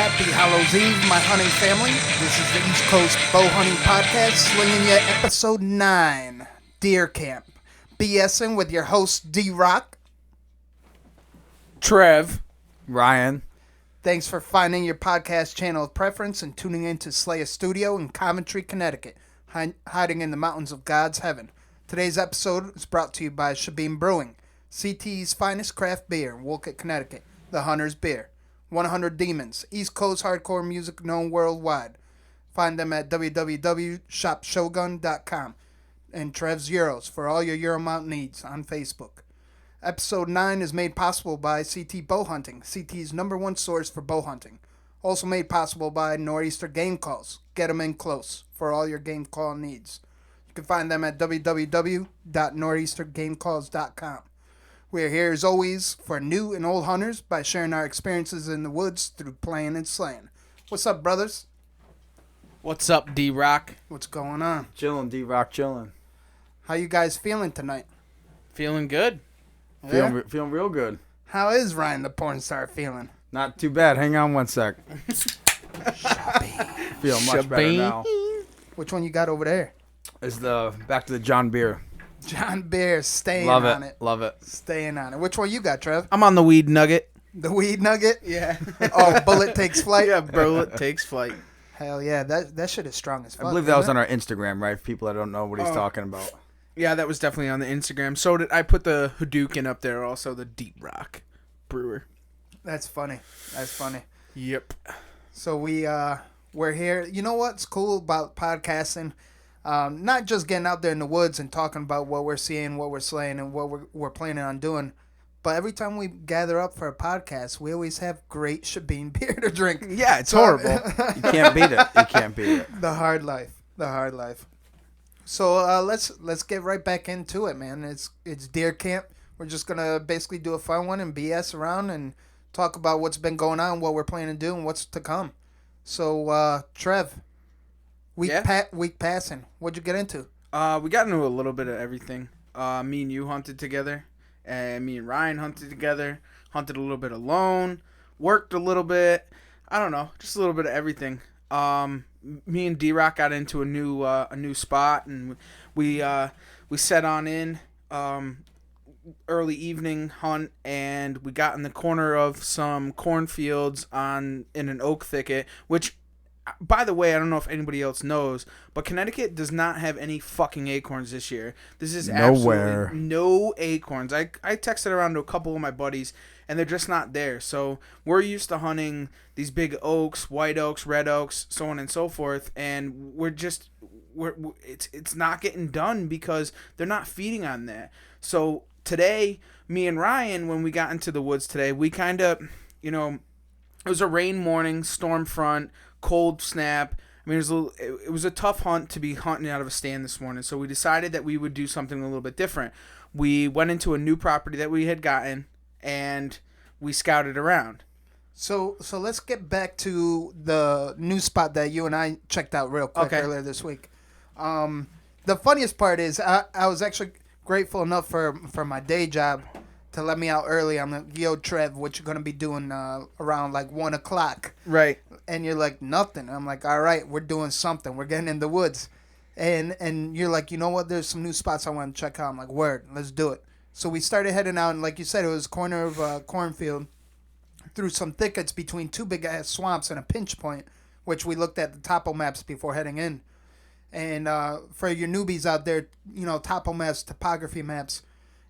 Happy Hallows Eve, my hunting family. This is the East Coast Bowhunting Podcast, slinging you episode 9, Deer Camp. BSing with your host, D-Rock. Trev. Ryan. Thanks for finding your podcast channel of preference and tuning in to Slay a Studio in Coventry, Connecticut, hiding in the mountains of God's heaven. Today's episode is brought to you by Shabim Brewing, CT's finest craft beer in Wolcott, Connecticut, the Hunter's Beer. 100 Demons, East Coast hardcore music known worldwide. Find them at www.shopshogun.com. And Trev's Euros for all your Euromount needs on Facebook. Episode 9 is made possible by CT Bowhunting, CT's #1 source for bowhunting. Also made possible by Nor'easter Game Calls. Get them in close for all your game call needs. You can find them at www.nor'eastergamecalls.com. We are here as always for new and old hunters by sharing our experiences in the woods through playing and slaying. What's up, brothers? What's up, D-Rock? What's going on? Chillin', D-Rock, chillin'. How you guys feeling tonight? Feeling good. Yeah? Feeling real good. How is Ryan the porn star feeling? Not too bad. Hang on one sec. Feel much better now. Which one you got over there? It's back to the John Beer. John Beer, staying Love on it. it. Love it. Staying on it. Which one you got, Trev? I'm on the weed nugget. The weed nugget? Yeah. Oh, bullet takes flight? Yeah, bro, it takes flight. Hell yeah, that shit is strong as fuck. I believe that was on our Instagram, right? For people that don't know what he's talking about. Yeah, that was definitely on the Instagram. So did I put the Hadouken up there also, the Deep Rock Brewer. That's funny. That's funny. Yep. So we're here. You know what's cool about podcasting? Not just getting out there in the woods and talking about what we're seeing, what we're slaying, and what we're planning on doing. But every time we gather up for a podcast, we always have great Shabim beer to drink. Yeah, it's horrible. You can't beat it. You can't beat it. The hard life. The hard life. So let's get right back into it, man. It's deer camp. We're just gonna basically do a fun one and BS around and talk about what's been going on, what we're planning to do, and what's to come. So Trev, week passing. What'd you get into? We got into a little bit of everything. Me and you hunted together, and me and Ryan hunted together. Hunted a little bit alone. Worked a little bit. I don't know, just a little bit of everything. Me and D-Rock got into a new spot, and we set on in early evening hunt, and we got in the corner of some cornfields in an oak thicket, which, by the way, I don't know if anybody else knows, but Connecticut does not have any fucking acorns this year. This is Nowhere. absolutely no acorns. I texted around to a couple of my buddies, and they're just not there. So we're used to hunting these big oaks, white oaks, red oaks, so on and so forth, and it's not getting done because they're not feeding on that. So today, me and Ryan, when we got into the woods today, we kind of, it was a rain morning, storm front, cold snap. I mean, it was a tough hunt to be hunting out of a stand this morning, so we decided that we would do something a little bit different. We went into a new property that we had gotten, and we scouted around. So let's get back to the new spot that you and I checked out real quick earlier this week. The funniest part is I was actually grateful enough for my day job to let me out early. I'm like, yo, Trev, what you going to be doing around like 1 o'clock? Right. And you're like, nothing. I'm like, all right, we're doing something. We're getting in the woods. And you're like, you know what? There's some new spots I want to check out. I'm like, word, let's do it. So we started heading out, and like you said, it was corner of a cornfield through some thickets between two big-ass swamps and a pinch point, which we looked at the topo maps before heading in. And for your newbies out there, topo maps, topography maps,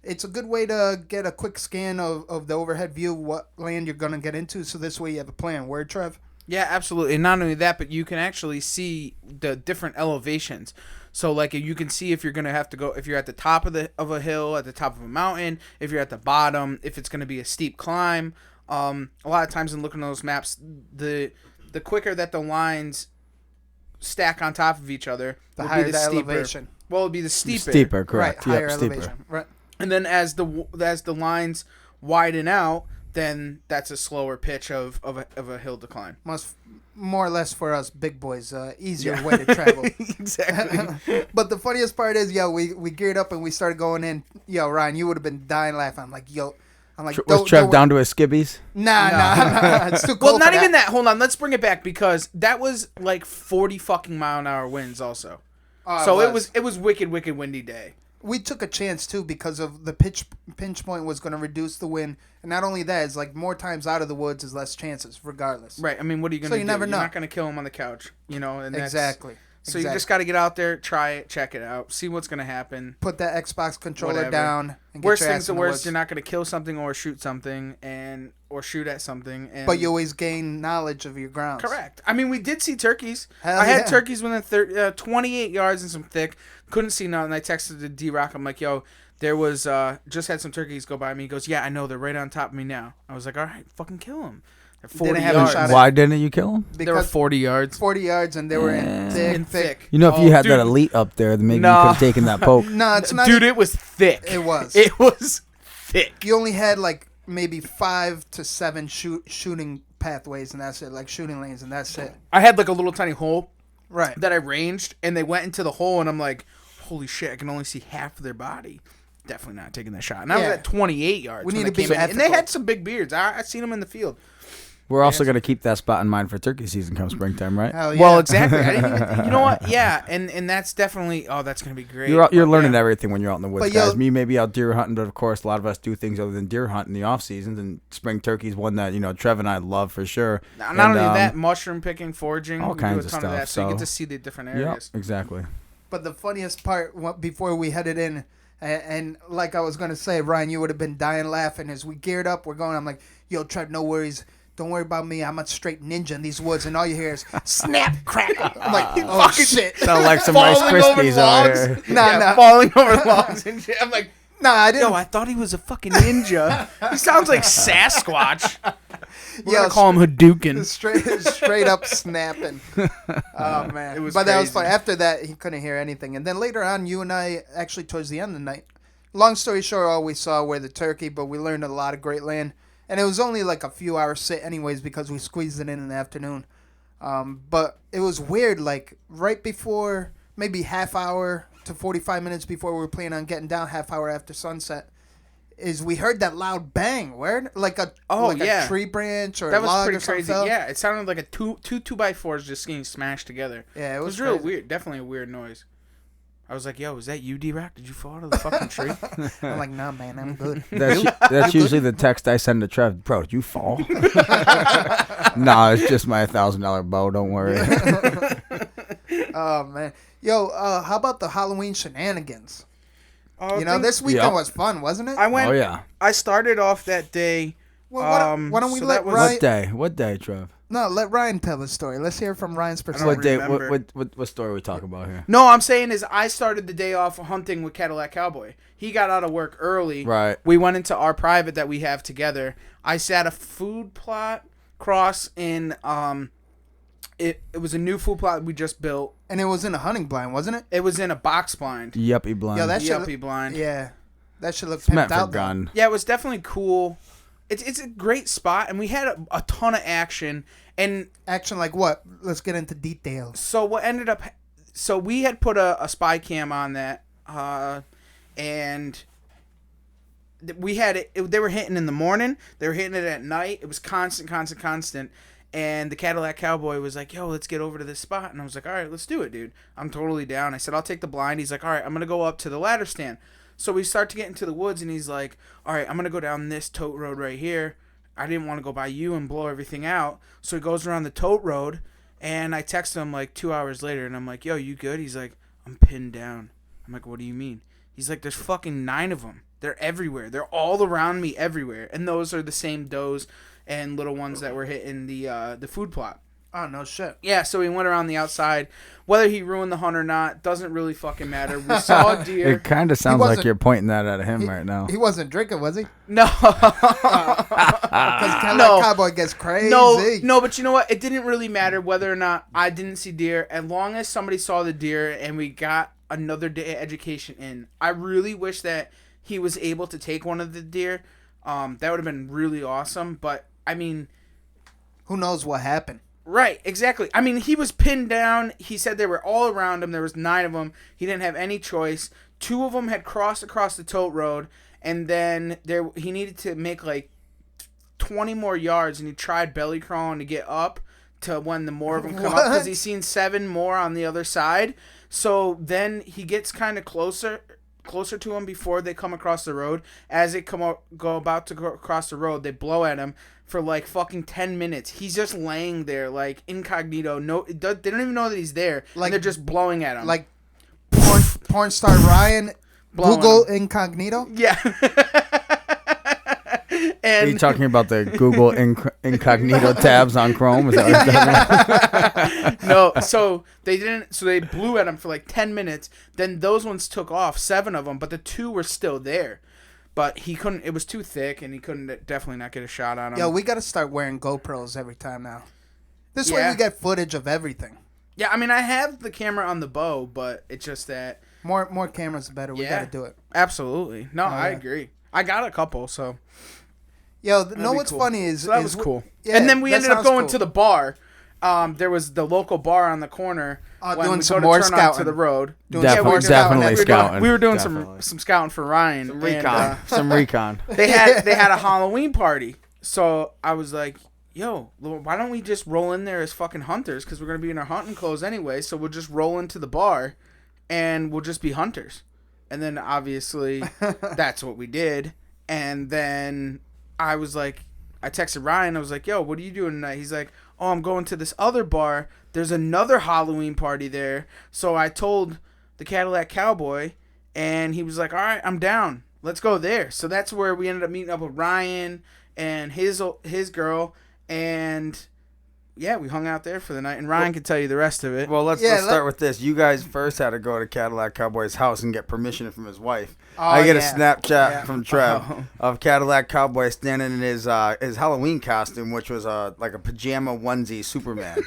it's a good way to get a quick scan of the overhead view of what land you're going to get into, so this way you have a plan. Word, Trev? Yeah, absolutely. And not only that, but you can actually see the different elevations. So, like, you can see if you're going to have to go, if you're at the top of a hill, at the top of a mountain, if you're at the bottom, if it's going to be a steep climb. A lot of times in looking at those maps, the quicker that the lines stack on top of each other, the higher the elevation. Well, it'd be the steeper. Steeper, correct. Right, higher yep, elevation. Steeper. Right. And then as the lines widen out, then that's a slower pitch of a hill decline. More or less for us big boys, easier way to travel. Exactly. But the funniest part is, we geared up and we started going in. Ryan, you would have been dying laughing. I'm like, I'm like, Was Trev down to his skibbies? Nah. It's too cold. Well, not even that. Hold on. Let's bring it back because that was like 40 fucking mile an hour winds also. So it was wicked windy day. We took a chance too because of the pinch point was going to reduce the wind, and not only that, it's like more times out of the woods is less chances, regardless. Right. I mean, what are you going to do? You never know. You're not going to kill him on the couch, and exactly. So you just got to get out there, try it, check it out, see what's going to happen. Put that Xbox controller down. And worst things to worst, you're not going to kill something or shoot something or shoot at something. But you always gain knowledge of your grounds. Correct. I mean, we did see turkeys. Hell I had turkeys within 28 yards and some thick. Couldn't see nothing. I texted to D-Rock. I'm like, yo, there was, just had some turkeys go by me. He goes, yeah, I know. They're right on top of me now. I was like, all right, fucking kill them. They're 40 yards. Why didn't you kill them? They were 40 yards. 40 yards, and they were in thick. You know, if you had that elite up there, then maybe you could have taken that poke. No, it's not. Dude, it was thick. It was. It was thick. You only had like maybe 5 to 7 shooting pathways, and that's it. Like shooting lanes, and that's it. I had like a little tiny hole that I ranged, and they went into the hole, and I'm like, holy shit, I can only see half of their body. Definitely not taking that shot. And I was at 28 yards. We need to be ethical. And they had some big beards. I seen them in the field. We're also going to keep that spot in mind for turkey season come springtime, right? Hell yeah. Well, exactly. I didn't even, you know what? Yeah, and that's definitely. Oh, that's going to be great. You're learning everything when you're out in the woods, guys. Me, maybe out deer hunting, but of course, a lot of us do things other than deer hunt in the off seasons. And spring turkey's one that Trev and I love for sure. Not only that, mushroom picking, foraging, all kinds of stuff. Of that, so you get to see the different areas. Yeah, exactly. But the funniest part before we headed in, and like I was gonna say, Ryan, you would have been dying laughing as we geared up. We're going. I'm like, yo, Trev, no worries. Don't worry about me. I'm a straight ninja in these woods, and all you hear is snap, crackle. I'm like, oh shit! Sound like some Rice Krispies over here. Nah, falling over logs and shit. I'm like, nah, I didn't. Yo, I thought he was a fucking ninja. He sounds like Sasquatch. We're gonna call him Hadouken. Straight up snapping. Oh man, it was. But crazy. that was fun. After that, he couldn't hear anything, and then later on, you and I actually towards the end of the night. Long story short, all we saw were the turkey, but we learned a lot of great land. And it was only like a few hours sit anyways because we squeezed it in the afternoon. But it was weird, like right before, maybe half hour to 45 minutes before we were planning on getting down, half hour after sunset, is we heard that loud bang. Where? Like a tree branch or a log or something. Fell. Yeah, it sounded like a two 2x4s just getting smashed together. Yeah, it was real weird. Definitely a weird noise. I was like, yo, is that you, D-Rock? Did you fall out of the fucking tree? I'm like, nah, man, I'm good. That's usually the text I send to Trev. Bro, did you fall? Nah, it's just my $1,000 bow. Don't worry. Oh, man. Yo, how about the Halloween shenanigans? This weekend was fun, wasn't it? I went. Oh, yeah. I started off that day. Well, why don't we let Ryan... What day, Trev? No, let Ryan tell the story. Let's hear from Ryan's perspective. What story are we talking about here? No, I'm saying is I started the day off hunting with Cadillac Cowboy. He got out of work early. Right. We went into our private that we have together. I sat a food plot cross in it was a new food plot we just built. And it was in a hunting blind, wasn't it? It was in a box blind. Yuppie blind. Yo, that Yuppie blind. Yeah. That should look it's meant pimped for out. gun. Yeah, it was definitely cool. It's a great spot, and we had a ton of action. And action like what? Let's get into details. So what ended up... So we had put a spy cam on that, and we had it... They were hitting in the morning. They were hitting it at night. It was constant. And the Cadillac Cowboy was like, yo, let's get over to this spot. And I was like, all right, let's do it, dude. I'm totally down. I said, I'll take the blind. He's like, all right, I'm going to go up to the ladder stand. So we start to get into the woods, and he's like, all right, I'm going to go down this tote road right here. I didn't want to go by you and blow everything out. So he goes around the tote road, and I text him like 2 hours later, and I'm like, yo, you good? He's like, I'm pinned down. I'm like, what do you mean? He's like, there's fucking 9 of them. They're everywhere. They're all around me everywhere. And those are the same does and little ones that were hitting the food plot. Oh, no shit. Yeah, so he went around the outside. Whether he ruined the hunt or not doesn't really fucking matter. We saw a deer. It kind of sounds like you're pointing that at him right now. He wasn't drinking, was he? No. Because Cadillac Cowboy gets crazy. No, but you know what? It didn't really matter whether or not I didn't see deer. As long as somebody saw the deer and we got another day of education in. I really wish that he was able to take one of the deer. That would have been really awesome. But, I mean... Who knows what happened? Right, exactly. I mean, he was pinned down. He said they were all around him. There was 9 of them. He didn't have any choice. 2 of them had crossed across the tote road, and then he needed to make like 20 more yards, and he tried belly crawling to get up to when the more of them come up, because he's seen 7 more on the other side. So then he gets kind of closer to him before they come across the road. As they go about to go across the road, they blow at him for like fucking 10 minutes. He's just laying there like incognito. No, they don't even know that he's there. Like, and they're just blowing at him. Like porn star Ryan, Google incognito. Yeah. And are you talking about the Google incognito tabs on Chrome? Is that what you're talking about? No, so they didn't. So they blew at him for like 10 minutes. Then those ones took off, 7 of them, but the 2 were still there. But he couldn't. It was too thick, and he couldn't definitely not get a shot on him. Yo, we got to start wearing GoPros every time now. This way we get footage of everything. Yeah, I mean, I have the camera on the bow, but it's just that more cameras the better. We got to do it. Absolutely. No, I agree. I got a couple, so. Yo, what's funny is... So that was cool. Yeah, and then we ended up going to the bar. There was the local bar on the corner. Doing some more scouting. To the road. Definitely scouting. We were doing some scouting for Ryan. Some recon. Some recon. They had a Halloween party. So I was like, yo, why don't we just roll in there as fucking hunters? Because we're going to be in our hunting clothes anyway. So we'll just roll into the bar and we'll just be hunters. And then obviously that's what we did. And then... I texted Ryan. I was like, yo, what are you doing tonight? He's like, oh, I'm going to this other bar. There's another Halloween party there. So I told the Cadillac Cowboy, and he was like, all right, I'm down. Let's go there. So that's where we ended up meeting up with Ryan and his girl. And, yeah, we hung out there for the night. And Ryan can tell you the rest of it. Well, let's start with this. You guys first had to go to Cadillac Cowboy's house and get permission from his wife. I get a Snapchat from Trev of Cadillac Cowboy standing in his Halloween costume, which was like a pajama onesie Superman.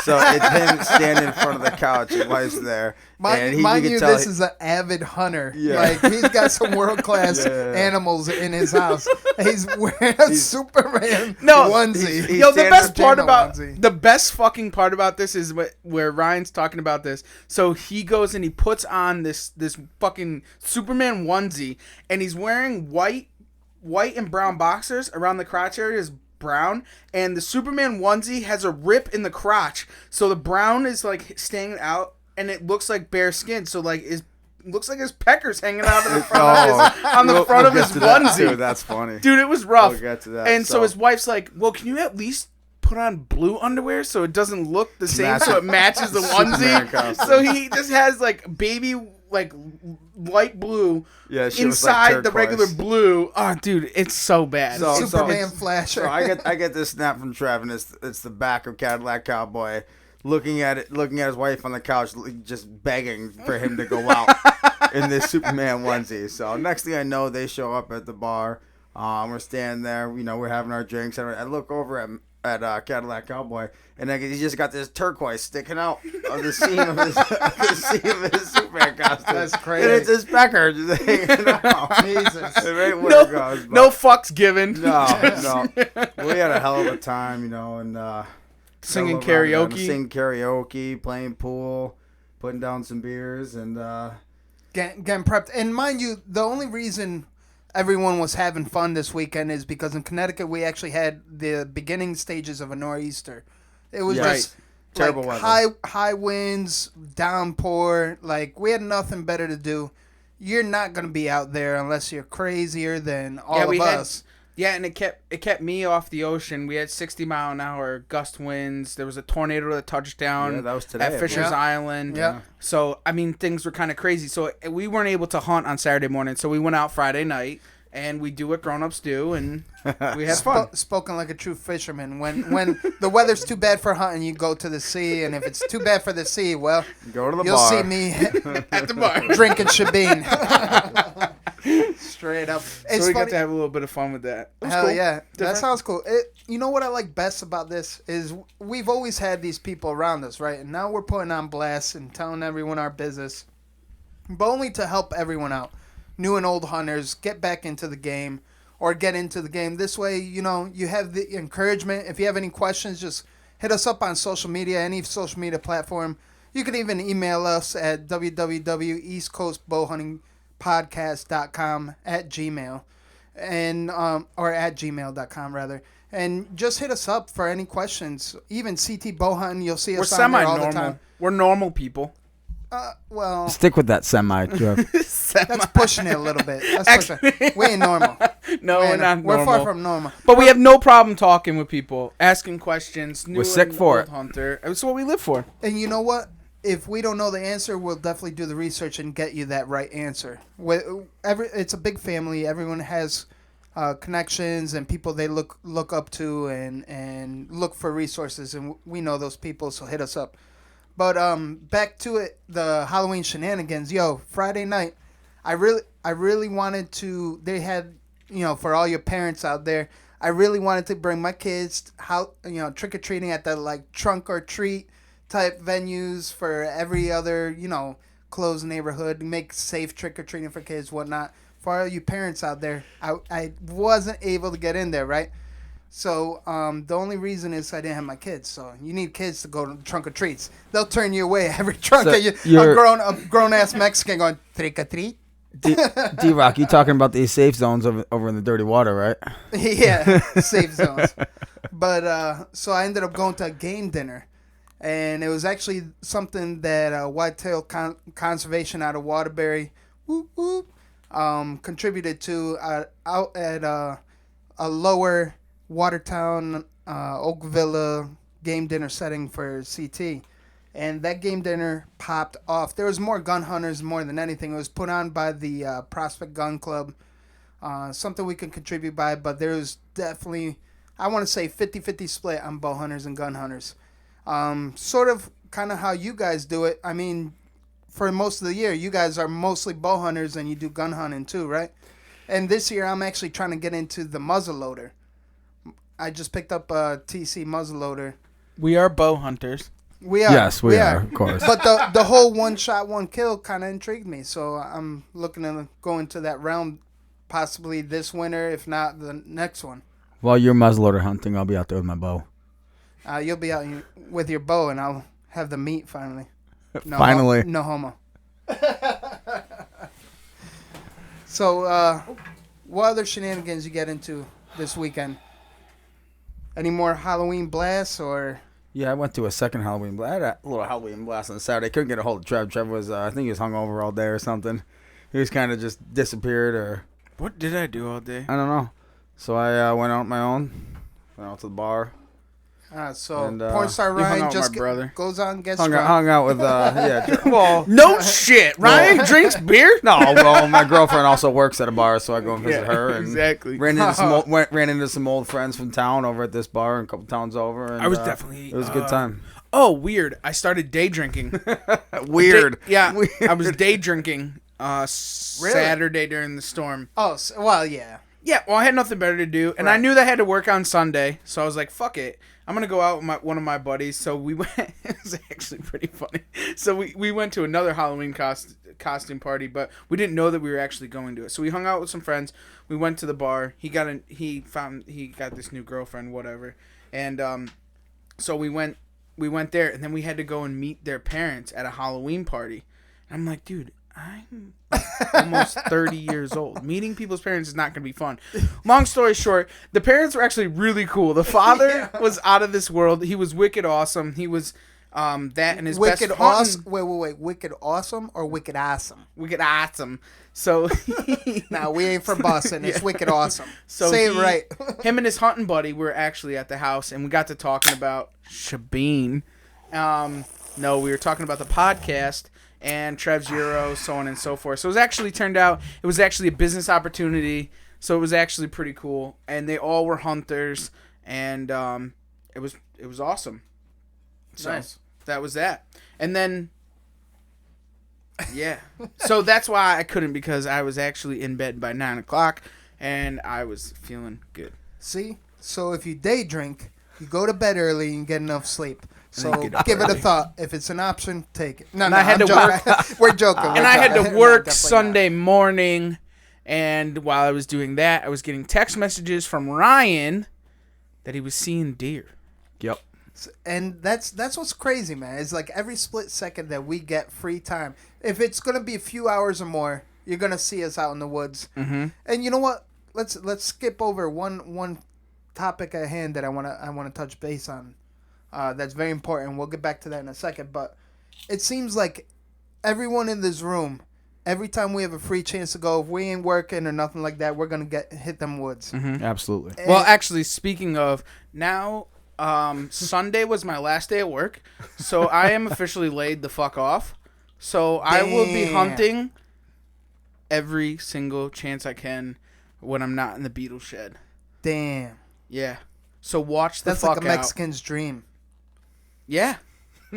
So it's him standing in front of the couch. His wife's there. Mind you, this is an avid hunter. Yeah. Like, he's got some world-class animals in his house. He's wearing a Superman onesie. Yo, the best fucking part about this is where Ryan's talking about this. So he goes and he puts on this fucking Superman onesie, and he's wearing white and brown boxers. Around the crotch area is brown, and the Superman onesie has a rip in the crotch, so the brown is like staying out, and it looks like bare skin. So like looks like his peckers hanging out in the front of his onesie. Dude, that's funny, dude. It was rough. We'll get to that. And so his wife's like, well, can you at least put on blue underwear so it doesn't look the same, so it matches the onesie? So he just has like baby like light blue inside like the regular blue. Oh, dude, it's so bad. Superman flasher. So I get this snap from Trev, and it's the back of Cadillac Cowboy looking at his wife on the couch, just begging for him to go out in this Superman onesie. So next thing I know, they show up at the bar. We're standing there, we're having our drinks. I look over at Cadillac Cowboy, and then he just got this turquoise sticking out of the seam of his Superman costume. That's crazy. And it's his pecker just hanging out. Jesus. No fucks given. No. We had a hell of a time, and singing karaoke, playing pool, putting down some beers, and getting prepped. And mind you, the only reason everyone was having fun this weekend is because in Connecticut we actually had the beginning stages of a nor'easter. It was just terrible weather. High winds, downpour. Like, we had nothing better to do. You're not gonna be out there unless you're crazier than all of us. And it kept me off the ocean. We had 60-mile-an-hour gust winds. There was a tornado that touched down that was today, at Fisher's Island. Yeah. So, I mean, things were kind of crazy. So, we weren't able to hunt on Saturday morning. So, we went out Friday night, and we do what grown-ups do, and we had fun. Spoken like a true fisherman. When the weather's too bad for hunting, you go to the sea. And if it's too bad for the sea, well, go to the you'll bar. see me at the bar drinking Shebeen. Straight up. So we got to have a little bit of fun with that. Hell cool. Yeah. Different. That sounds cool. You know what I like best about this is we've always had these people around us, right? And now we're putting on blast and telling everyone our business, but only to help everyone out. New and old hunters get back into the game or get into the game. This way, you have the encouragement. If you have any questions, just hit us up on social media, any social media platform. You can even email us at www.eastcoastbowhunting.com. StaySteppinStaySlayin.podcast.com at Gmail. And or at gmail.com rather, and just hit us up for any questions. Even CT Bowhunting, you'll see us on there all the time. We're normal people. Well, Stick with that semi, Jeff. that's pushing it a little bit. We ain't normal. No, we're not normal. We're far from normal. But we have no problem talking with people, asking questions. We're sick for it. Hunter. That's what we live for. And you know what? If we don't know the answer, we'll definitely do the research and get you that right answer. It's a big family. Everyone has connections and people they look up to and look for resources. And we know those people, so hit us up. But back to it, the Halloween shenanigans. Yo, Friday night, I really wanted to. They had, for all your parents out there, I really wanted to bring my kids trick or treating at the like trunk or treat type venues for every other, closed neighborhood, make safe trick-or-treating for kids, whatnot. For all you parents out there, I wasn't able to get in there, right? So the only reason is I didn't have my kids. So you need kids to go to trunk-or-treats. They'll turn you away every trunk. So a grown-ass Mexican going, trick-or-treat? D-Rock, you talking about these safe zones over in the dirty water, right? Yeah, safe zones. But so I ended up going to a game dinner. And it was actually something that Whitetail Conservation out of Waterbury contributed to out at a lower Watertown Oak Villa game dinner setting for CT. And that game dinner popped off. There was more gun hunters more than anything. It was put on by the Prospect Gun Club. Something we can contribute by, but there was definitely, I want to say, 50-50 split on bow hunters and gun hunters. Sort of kind of how you guys do it. I mean, for most of the year, you guys are mostly bow hunters and you do gun hunting too, right? And this year, I'm actually trying to get into the muzzleloader. I just picked up a TC muzzleloader. We are bow hunters. We are. Yes, we are, of course. But the whole one shot, one kill kind of intrigued me. So I'm looking to go into that realm possibly this winter, if not the next one. While you're muzzleloader hunting, I'll be out there with my bow. You'll be out with your bow, and I'll have the meat finally. No, Finally. No homo. So, what other shenanigans you get into this weekend? Any more Halloween blasts or? Yeah, I went to a second Halloween blast. I had a little Halloween blast on Saturday. Couldn't get a hold of Trev. Trev was, I think he was hungover all day or something. He was kind of just disappeared or. What did I do all day? I don't know. So I went out on my own. Went out to the bar. Porn star Ryan just goes out and gets drunk. Hung out with, yeah. Well, no shit. Ryan drinks beer? No, well, my girlfriend also works at a bar, so I go and visit her. And exactly. Ran into some old friends from town over at this bar and a couple towns over. And, I was definitely. It was a good time. Oh, weird. I started day drinking. Weird. Weird. I was day drinking Saturday during the storm. Oh, well, yeah. Yeah, well, I had nothing better to do, and I knew that I had to work on Sunday, so I was like, fuck it. I'm going to go out with one of my buddies. So we went. It was actually pretty funny. So we went to another Halloween costume party, but we didn't know that we were actually going to it. So we hung out with some friends. We went to the bar. He got this new girlfriend, whatever. And so we went there, and then we had to go and meet their parents at a Halloween party. And I'm like, dude, I'm almost 30 years old. Meeting people's parents is not going to be fun. Long story short, the parents were actually really cool. The father was out of this world. He was wicked awesome. He was that and his wicked best awesome. Wait. Wicked awesome or wicked awesome? Wicked awesome. So now we ain't from Boston. It's wicked awesome. So say it right. Him and his hunting buddy were actually at the house, and we got to talking about Shabine. No, we were talking about the podcast. And Trev's Euro, so on and so forth. So it was actually a business opportunity. So it was actually pretty cool. And they all were hunters. And it was awesome. So nice. That was that. And then, yeah. So that's why I couldn't, because I was actually in bed by 9 o'clock. And I was feeling good. See? So if you day drink, you go to bed early and get enough sleep. So give it a thought. If it's an option, take it. No, I had to work. We're joking. And I had to work Sunday morning. And while I was doing that, I was getting text messages from Ryan that he was seeing deer. Yep. And that's what's crazy, man. It's like every split second that we get free time. If it's going to be a few hours or more, you're gonna see us out in the woods. Mm-hmm. And you know what? Let's skip over one topic at hand that I wanna touch base on. That's very important. We'll get back to that in a second. But it seems like everyone in this room, every time we have a free chance to go, if we ain't working or nothing like that, we're gonna hit them woods. Mm-hmm. Absolutely. And Well, actually, speaking of now, Sunday was my last day at work, so I am officially laid the fuck off. So I will be hunting every single chance I can when I'm not in the beetle shed. damn, Yeah. So watch the that's fuck like a Mexican's dream Yeah.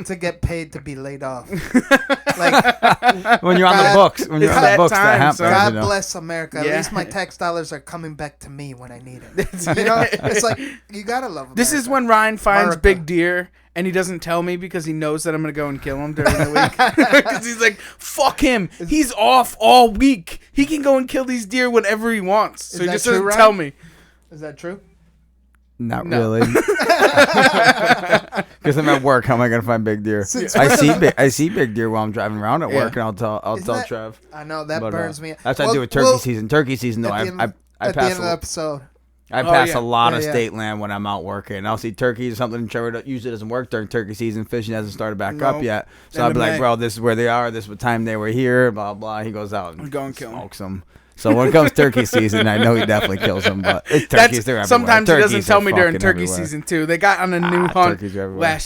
to get paid to be laid off. Like, When you're on the books, when you're It's on the that books, time, that happens. son. God you know? bless America. At Yeah. least my tax dollars are coming back to me when I need it. You know, it's like you gotta love America. This is when Ryan finds America. big deer and he doesn't tell me because he knows that I'm going to go and kill him during the week. Because he's like, fuck him. He's off all week. He can go and kill these deer whenever he wants. So Is he that just true, doesn't Ryan? tell me. Is that true? Not No. really. Because I'm at work. How am I gonna find big deer? Since I see big deer while I'm driving around at work, and I'll tell Isn't that- Trev. I know that But, burns me. That's what I do with turkey season. Turkey season, though, at the end- I at the end pass of the episode. I Oh, pass yeah. a lot of Yeah. state land when I'm out working. I'll see turkeys or something. Trevor usually doesn't work during turkey season. Fishing hasn't started back Nope. up yet. So End I'll of be like, May. bro, this is where they are. This is what time they were here. Blah blah. He goes out and Go and kill 'em. smokes them. So when it comes turkey season, I know he definitely kills them. But it's turkeys, they're everywhere. Sometimes he doesn't Turkeys tell are me during fucking turkey everywhere. season too. They got on a new hunt turkeys are everywhere.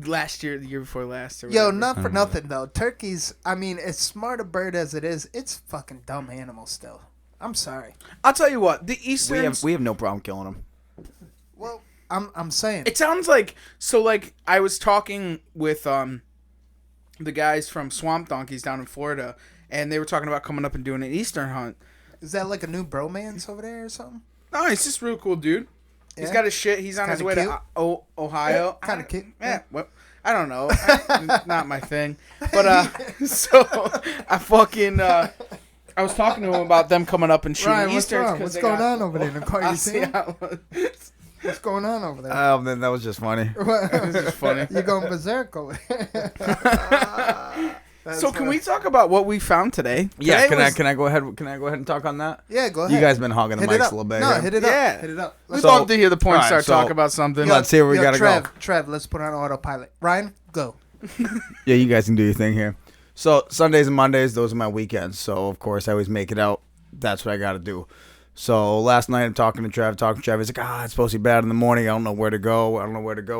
last year, the year before last. Or Yo, whatever. not for nothing though. Turkeys. I mean, as smart a bird as it is, it's a fucking dumb animal still. I'm sorry. I'll tell you what. The Eastern. We have no problem killing them. Well, I'm saying. It sounds like I was talking with the guys from Swamp Donkeys down in Florida, and they were talking about coming up and doing an Eastern hunt. Is that like a new bromance over there or something? No, he's just a real cool dude. He's Yeah? got his shit. He's on his Kinda way cute. to Ohio. Kinda cute. Yeah. Well, I don't know. Not my thing. But so I fucking I was talking to him about them coming up and shooting Ryan, what's Easterns. wrong? What's going on over there in the car? I'll You see see? how What's going on over there? Then that was just funny. This is funny. You're going berserk over there. So can we talk about what we found today? Yeah, Today can I go ahead and talk on that? Yeah, go ahead. You guys been hogging the Hit it mics up. a little bit. No, here. hit it up. Yeah. Hit it up. We'd So- love to hear the porn alright, star so- talk about something. Let's see where we gotta go. Trev, let's put on autopilot. Ryan, go. Yeah, you guys can do your thing here. So Sundays and Mondays, those are my weekends. So of course I always make it out. That's what I got to do. So last night I'm talking to Trev. He's like, it's supposed to be bad in the morning. I don't know where to go.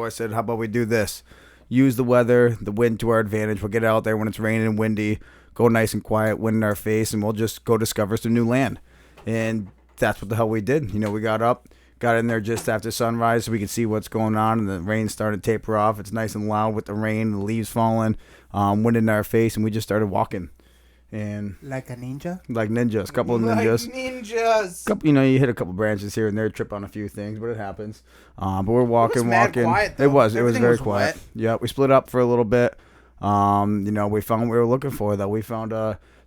I said, how about we do this? Use the weather, the wind to our advantage. We'll get out there when it's raining and windy. Go nice and quiet, wind in our face, and we'll just go discover some new land. And that's what the hell we did. You know, we got up, got in there just after sunrise so we could see what's going on, and the rain started to taper off. It's nice and loud with the rain, the leaves falling, wind in our face, and we just started walking. And Like a ninja? like ninjas, a couple of ninjas. Like ninjas. You hit a couple branches here and there, trip on a few things, but it happens. But we're walking. mad quiet, though. It was Everything very was quiet. wet. Yeah, we split up for a little bit. We found what we were looking for though. We found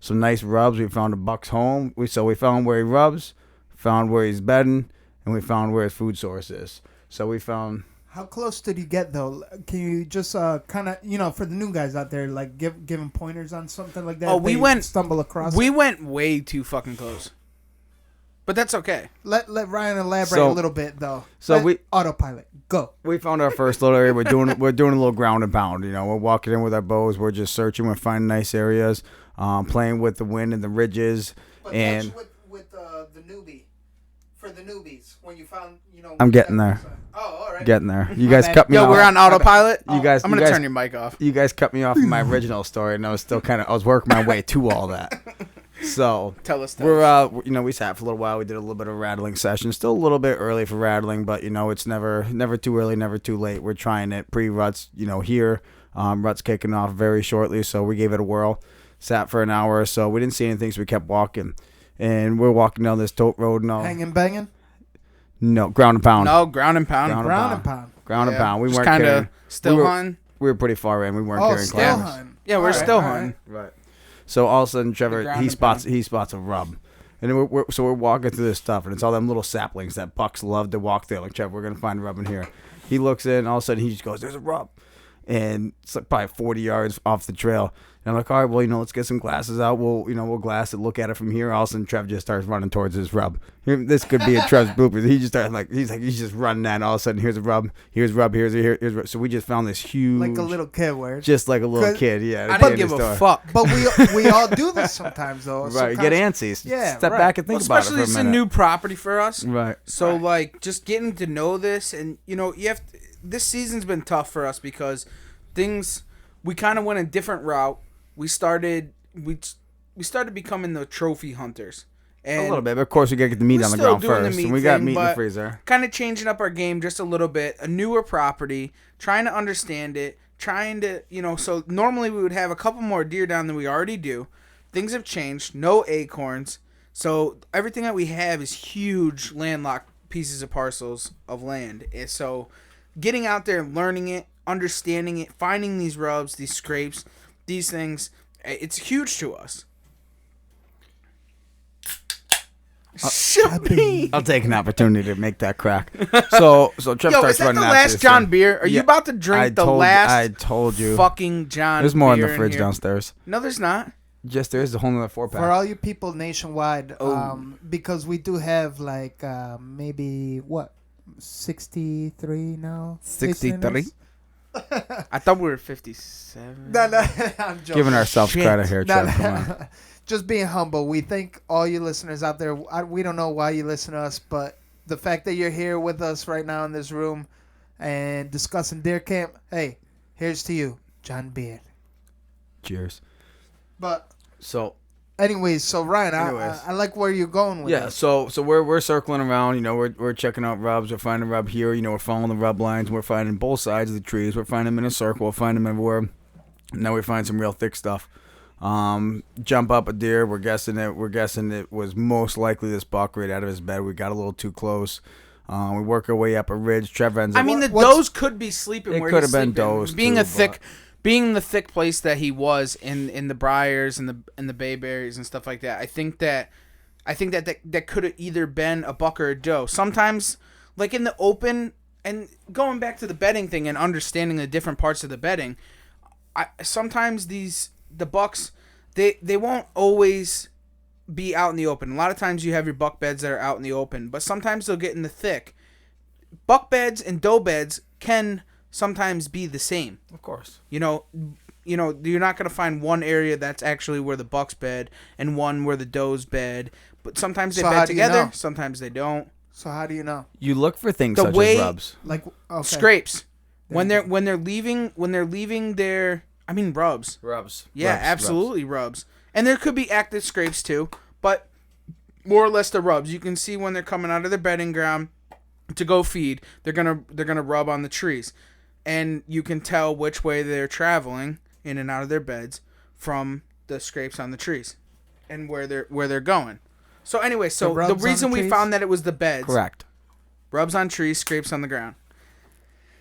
some nice rubs. We found a buck's home. We found where he rubs, found where he's bedding, and we found where his food source is. So we found. How close did you get though? Can you just kind of, for the new guys out there, like give them pointers on something like that? Oh, if we they went- stumble across. We it? went way too fucking close. But that's okay. Let Ryan elaborate So- a little bit though. so we- autopilot go. We found our first little area. We're doing a little ground and pound. You know, we're walking in with our bows. We're just searching. We're finding nice areas, playing with the wind and the ridges. But And that's with the newbie. For the newbies, when you found, I'm getting there. Oh, all right. Getting there. You guys bad. cut me Yo, off. we're on autopilot. You guys. I'm you gonna guys- turn your mic off. You guys cut me off in my original story, and I was still I was working my way to all that. So Tell us. we sat for a little while. We did a little bit of rattling session. Still a little bit early for rattling, but it's never too early, never too late. We're trying it pre-ruts. Here, ruts kicking off very shortly, so we gave it a whirl. Sat for an hour or so. We didn't see anything, so we kept walking, and we're walking down this tote road and all. Hanging banging. No, ground and pound. No, ground and pound. Ground Ground and pound. Ground and pound. We Just weren't kind carrying. of still we were- hunting. We were pretty far in. We weren't Oh, carrying still cameras. hunting. Yeah, we're All right, still all hunting. Right. So all of a sudden, Trevor ground he and spots a rub, and then we're walking through this stuff, and it's all them little saplings that bucks love to walk there. Like, Trevor, we're gonna find a rub in here. He looks in, all of a sudden he just goes, "There's a rub," and it's like probably 40 yards off the trail. And I'm like, all right, well, let's get some glasses out. We'll glass it, look at it from here. All of a sudden, Trev just starts running towards his rub. This could be a Trev's blooper. He just started he's just running that. And all of a sudden, here's a rub, here's rub, here's rub. So we just found this huge, like a little kid, word. just like a little kid. Yeah, I don't give a fuck. But we all do this sometimes, though. Right, get antsy. Yeah, step back and think about it for a minute. Especially it's a new property for us. Right. So like just getting to know this, and this season's been tough for us because we kind of went a different route. We started becoming the trophy hunters. And a little bit, but of course we gotta get the meat on the ground first. And we got meat in the freezer. Kind of changing up our game just a little bit. A newer property, trying to understand it, trying to So normally we would have a couple more deer down than we already do. Things have changed. No acorns. So everything that we have is huge landlocked pieces of parcels of land. And so getting out there and learning it, understanding it, finding these rubs, these scrapes, these things, it's huge to us. I'll take an opportunity to make that crack. So Trev starts running out. Is that the last John beer? Are you about to drink the last? I told you. Fucking John. There's more in beer the fridge here. Downstairs. No, there's not. Just there's a whole nother 4-pack. For all you people nationwide, because we do have like maybe 63 now. 63. I thought we were 57. No, I'm joking. Giving ourselves credit here, Trev. No. Come on. Just being humble. We thank all you listeners out there. We don't know why you listen to us, but the fact that you're here with us right now in this room and discussing deer camp, hey, here's to you, John Beard. Cheers. But so, anyways, so Ryan, I like where you're going with it. So we're circling around. We're checking out rubs. We're finding rub here. We're following the rub lines. We're finding both sides of the trees. We're finding them in a circle. We're finding them everywhere. Now we find some real thick stuff. Jump up a deer. We're guessing it was most likely this buck right out of his bed. We got a little too close. We work our way up a ridge. Trevor ends up. I mean, the does could be sleeping. It where could have been sleeping. does. Being the thick place that he was in the briars and the bayberries and stuff like that. I think that could have either been a buck or a doe. Sometimes, like in the open, and going back to the bedding thing and understanding the different parts of the bedding, sometimes the bucks they won't always be out in the open. A lot of times you have your buck beds that are out in the open, but sometimes they'll get in the thick. Buck beds and doe beds can sometimes be the same. Of course. You're not going to find one area that's actually where the buck's bed and one where the doe's bed, but sometimes they bed together, sometimes they don't. So how do you know? You look for things such as rubs. Like scrapes. When they're leaving their rubs. Rubs. Yeah, absolutely rubs. And there could be active scrapes too, but more or less the rubs. You can see when they're coming out of their bedding ground to go feed, they're gonna rub on the trees. And you can tell which way they're traveling in and out of their beds from the scrapes on the trees and where they're going. So anyway, the reason we found that it was the beds. Correct. Rubs on trees, scrapes on the ground.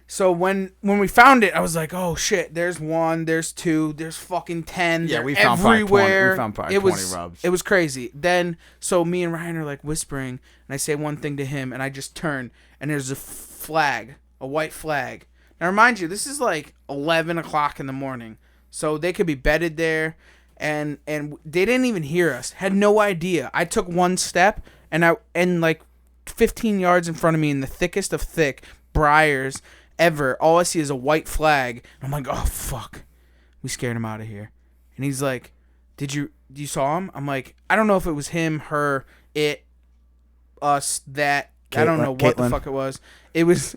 So when we found it, I was like, oh shit, there's 1, there's 2, there's fucking 10. Yeah, we found everywhere. We found probably 20 rubs. It was crazy. Then, so me and Ryan are like whispering, and I say one thing to him, and I just turn, and there's a flag, a white flag. Now, remind you, this is like 11 o'clock in the morning, so they could be bedded there, and they didn't even hear us. Had no idea. I took one step, and like 15 yards in front of me, in the thickest of thick briars ever, all I see is a white flag. I'm like, oh fuck, we scared him out of here. And he's like, you saw him? I'm like, I don't know if it was him, her, it, us, that. I don't know what the fuck it was. It was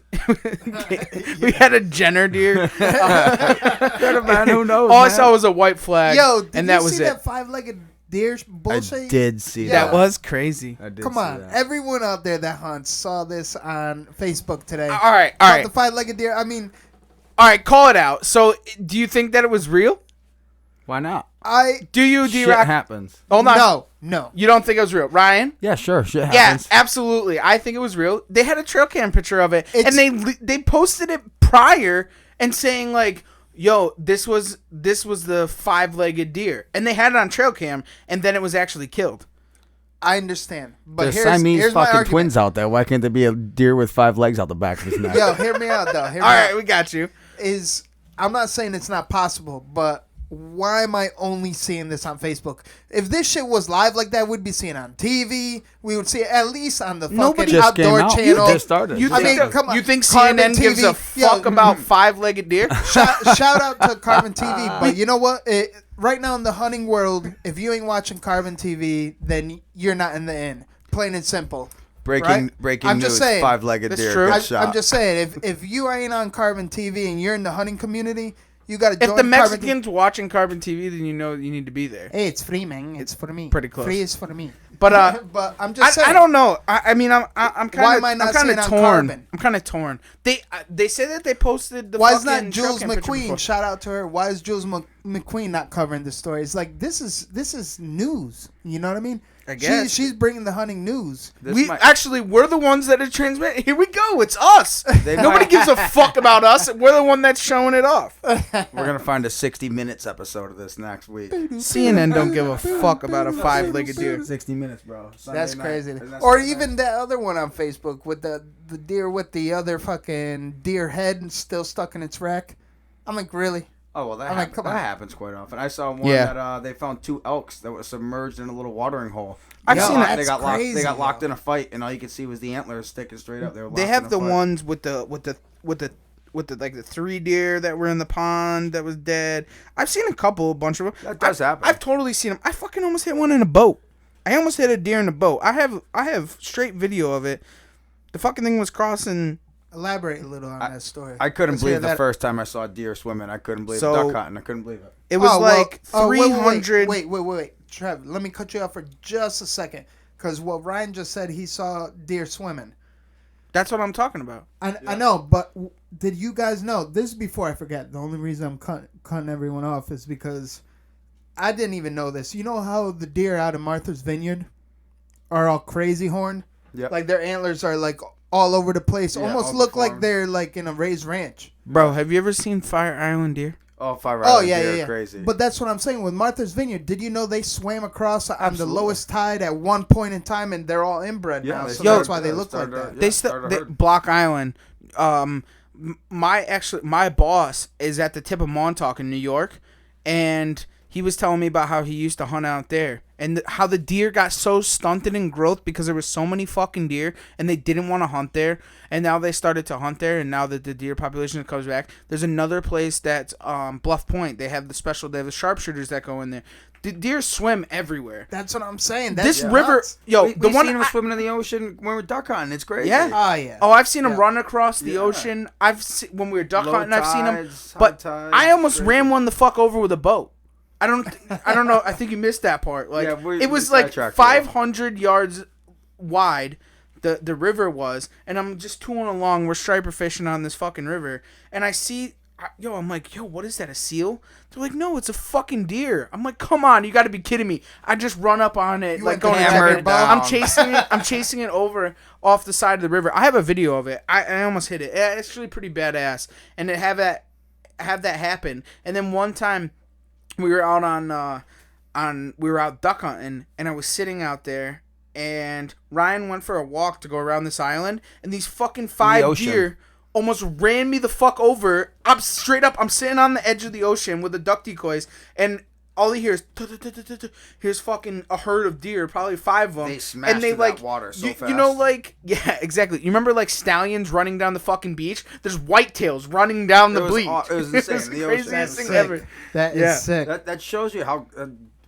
we had a Jenner deer. Man, who knows? All I saw was a white flag. Yo, did and you that was see it. that 5-legged deer bullshit? I did see Yeah. That was crazy. I did Come see on, that. everyone out there that hunts saw this on Facebook today. All right. The 5-legged deer. I mean, all right, call it out. So, do you think that it was real? Why not? Do you, Shit D-Rock? happens. Hold on. No. You don't think it was real, Ryan? Yeah, sure. Shit Yeah, happens. absolutely. I think it was real. They had a trail cam picture of it, and they posted it prior and saying like, "Yo, this was the 5-legged deer," and they had it on trail cam, and then it was actually killed. I understand, but There's Siamese here's my fucking argument. twins out there. Why can't there be a deer with 5 legs out the back of his neck? Yo, hear me out though. All right, we got you. I'm not saying it's not possible, but why am I only seeing this on Facebook? If this shit was live like that, we'd be seeing it on TV. We would see it at least on the fucking just came outdoor out. channel. You just started. You I think, mean, come on. you think Carbon CNN gives a TV, yo, fuck about five-legged deer? Shout out to Carbon TV, but you know what? Right now in the hunting world, if you ain't watching Carbon TV, then you're not in the inn. Plain and simple. Breaking I'm news, just saying. five-legged That's deer, true. good shot. I'm just saying, if you ain't on Carbon TV and you're in the hunting community, you got to join If the Carbon Mexicans watching Carbon TV, then you know you need to be there. Hey, it's free, man. It's for me. Pretty close. Free is for me. But But I'm just saying. I don't know. I mean, I'm Why kind am I of not seeing it on torn. Carbon? I'm kind of torn. They say that they posted the. Why is fucking not Jules trail cam picture McQueen? before. Shout out to her. Why is Jules McQueen not covering the story? It's like this is news. You know what I mean? I guess. She's bringing the hunting news. We're the ones that are transmitting. Here we go. It's us. They Nobody might- gives a fuck about us. We're the one that's showing it off. We're gonna find a 60 minutes episode of this next week. CNN don't give a fuck about a five-legged deer. 60 minutes, bro. That's crazy. Or even that other one on Facebook with the deer with the other fucking deer head still stuck in its rack. I'm like, really? Oh well, that, I'm like, come on. happens quite often. I saw one Yeah. that they found 2 elks that were submerged in a little watering hole. I've Yo, seen it. They that's got locked. crazy, They got locked yo. in a fight, and all you could see was the antlers sticking straight up. They were. They locked have in a the fight. ones with the like the 3 deer that were in the pond that was dead. I've seen a bunch of them. That does happen. I've totally seen them. I fucking almost hit one in a boat. I almost hit a deer in a boat. I have straight video of it. The fucking thing was crossing. Elaborate a little on that story. I couldn't Let's hear believe the that. first time I saw deer swimming. I couldn't believe So- duck hunting. I couldn't believe it. It was Oh, well, like oh, wait, 300. Wait, Trev, let me cut you off for just a second. Because what Ryan just said, he saw deer swimming. That's what I'm talking about. I know, but did you guys know? This is before I forget. The only reason I'm cutting everyone off is because I didn't even know this. You know how the deer out in Martha's Vineyard are all crazy horn? Yep. Like their antlers are like all over the place. Yeah, Almost all look like deformed. they're like in a raised ranch. Bro, have you ever seen Fire Island deer? Oh, Fire Oh Island yeah, deer yeah, are yeah. crazy. But that's what I'm saying with Martha's Vineyard. Did you know they swam across on Absolutely. the lowest tide at one point in time, and they're all inbred Yeah, now? they So started- that's why they look started like out- that. They started a still herd. Block Island. My boss is at the tip of Montauk in New York, and he was telling me about how he used to hunt out there and how the deer got so stunted in growth because there was so many fucking deer and they didn't want to hunt there, and now they started to hunt there, and now that the deer population comes back, there's another place that's Bluff Point. They have the sharpshooters that go in there. The deer swim everywhere. That's what I'm saying. This That's river, nuts. yo, we, the we've one seen them I- swimming in the ocean when we're duck hunting. It's crazy. Yeah. Oh yeah. Oh, I've seen them Yeah. run across the Yeah. ocean. When we were duck Low hunting, I've seen them. tides, high But tides, I almost crazy. ran one the fuck over with a boat. I don't know. I think you missed that part. Like Yeah, we it was like sidetracked 500 yards wide. The river was, and I'm just tooling along. We're striper fishing on this fucking river, and I see. I'm like, what is that, a seal? They're like, no, it's a fucking deer. I'm like, come on, you got to be kidding me. I just run up on it, You like went going hammered I'm down. chasing it. I'm chasing it over off the side of the river. I have a video of it. I almost hit it. It's actually pretty badass. And to have that happen. And then one time we were out we were out duck hunting, and I was sitting out there, and Ryan went for a walk to go around this island, and these fucking 5 ocean. deer almost ran me the fuck over. I'm sitting on the edge of the ocean with the duck decoys, and all you hear is here's fucking a herd of deer, probably 5 of them. They smashed and they through like that water so you know, fast. like, yeah, exactly. You remember like stallions running down the fucking beach? There's whitetails running down the It was beach. aw- it was insane. It's the The ocean craziest is thing sick. ever. That is Yeah. sick. That shows you how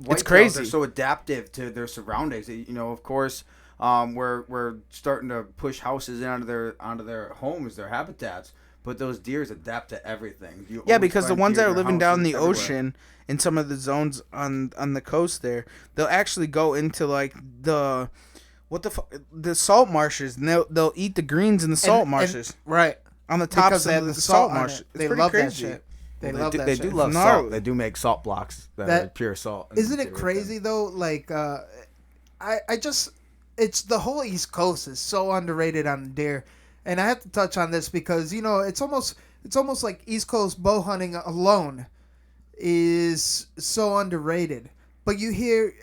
whitetails crazy. are so adaptive to their surroundings. You know, of course, we're starting to push houses in onto their homes, their habitats. But those deers adapt to everything. You Yeah, always because the find ones deer that are in your living down houses the everywhere. ocean in some of the zones on the coast there, they'll actually go into like the salt marshes, and they'll eat the greens in the salt marshes right. on the tops Because they have of the the salt salt on marshes. it. It's They pretty love that crazy. shit. They Well, love that they shit. do love gnarly. salt. They do make salt blocks that are pure salt. and Isn't they it work crazy though? Like, I just, it's the whole East Coast is so underrated on deer, and I have to touch on this because it's almost like East Coast bow hunting alone is so underrated. But you hear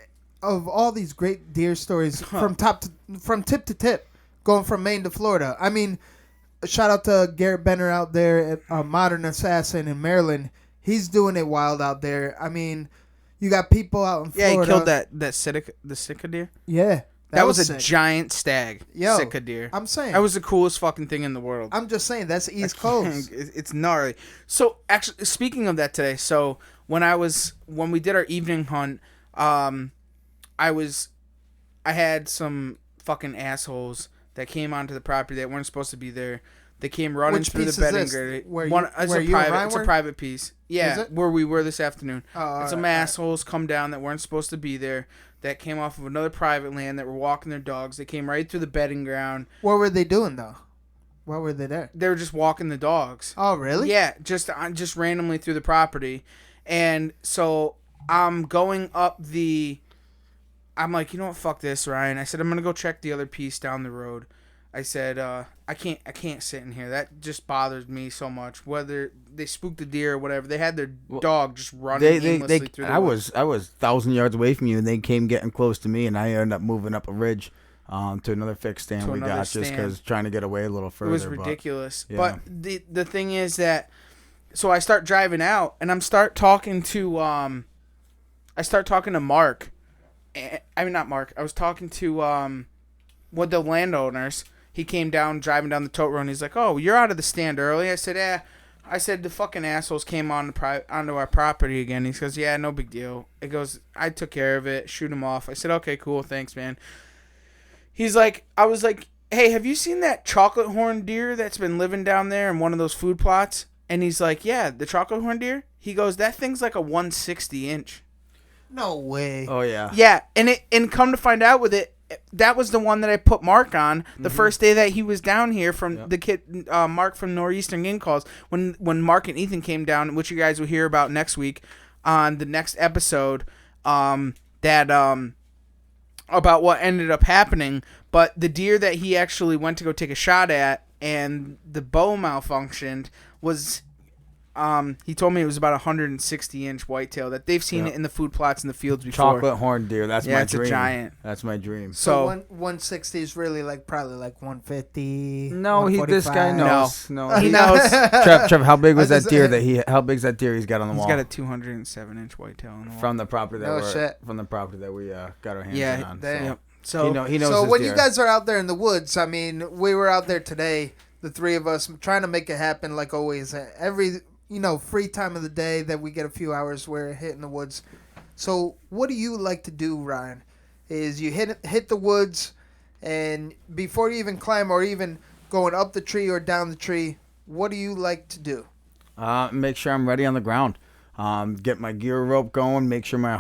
of all these great deer stories from tip to tip, going from Maine to Florida. I mean, shout out to Garrett Benner out there at Modern Assassin in Maryland. He's doing it wild out there. I mean, you got people out in Florida. Yeah, he killed the Sitka deer. Yeah. That was a sick. giant stag. Yo, Sitka deer. I'm saying. That was the coolest fucking thing in the world. I'm just saying, that's East Coast. It's gnarly. So, actually, speaking of that today, so when we did our evening hunt, I had some fucking assholes that came onto the property that weren't supposed to be there. They came running Which through piece the is bedding this? grade. It's a private piece. Yeah, where we were this afternoon. Oh, and some assholes come down that weren't supposed to be there. That came off of another private land that were walking their dogs. They came right through the bedding ground. What were they doing though? Why were they there? They were just walking the dogs. Oh, really? Yeah, just randomly through the property. And so I'm going up I'm like, you know what, fuck this, Ryan. I said, I'm going to go check the other piece down the road. I said, I can't sit in here. That just bothers me so much. Whether they spooked the deer or whatever, they had their dog just running aimlessly through the woods. I was 1,000 yards away from you, and they came getting close to me, and I ended up moving up a ridge to another fixed stand we got just because trying to get away a little further. It was ridiculous. Yeah. But the thing is that, so I start driving out, and I start talking to Mark. I mean, not Mark. I was talking to one of the landowners. He came down, driving down the tote road, and he's like, "Oh, you're out of the stand early." I said, "Yeah." I said, "The fucking assholes came onto our property again." He goes, "Yeah, no big deal." It goes, "I took care of it. Shoot him off." I said, "Okay, cool. Thanks, man." He's like, I was like, "Hey, have you seen that chocolate horn deer that's been living down there in one of those food plots?" And he's like, "Yeah, the chocolate horn deer." He goes, "That thing's like a 160 inch." No way. Oh, yeah. Yeah, and come to find out with it, that was the one that I put Mark on the first day that he was down here from the kid Mark from Northeastern Game Calls. When Mark and Ethan came down, which you guys will hear about next week on the next episode, about what ended up happening. But the deer that he actually went to go take a shot at and the bow malfunctioned was... he told me it was about 160 inch whitetail that they've seen it in the food plots in the fields before. Chocolate horn deer. That's my dream. It's a giant. That's my dream. So 160 is really probably 150. No, this guy knows. No, he knows. Trev, how big was that deer how big's that deer he's got on the wall? He's got a 207 inch whitetail on the wall. From the property that we got our hands on. Damn. So he knows. So when deer. you guys are out there in the woods, I mean, we were out there today, the three of us, trying to make it happen like always. Every free time of the day that we get a few hours, we're hitting the woods. So what do you like to do, Ryan? Is you hit the woods, and before you even climb or even going up the tree or down the tree, what do you like to do? Make sure I'm ready on the ground. Get my gear rope going, make sure my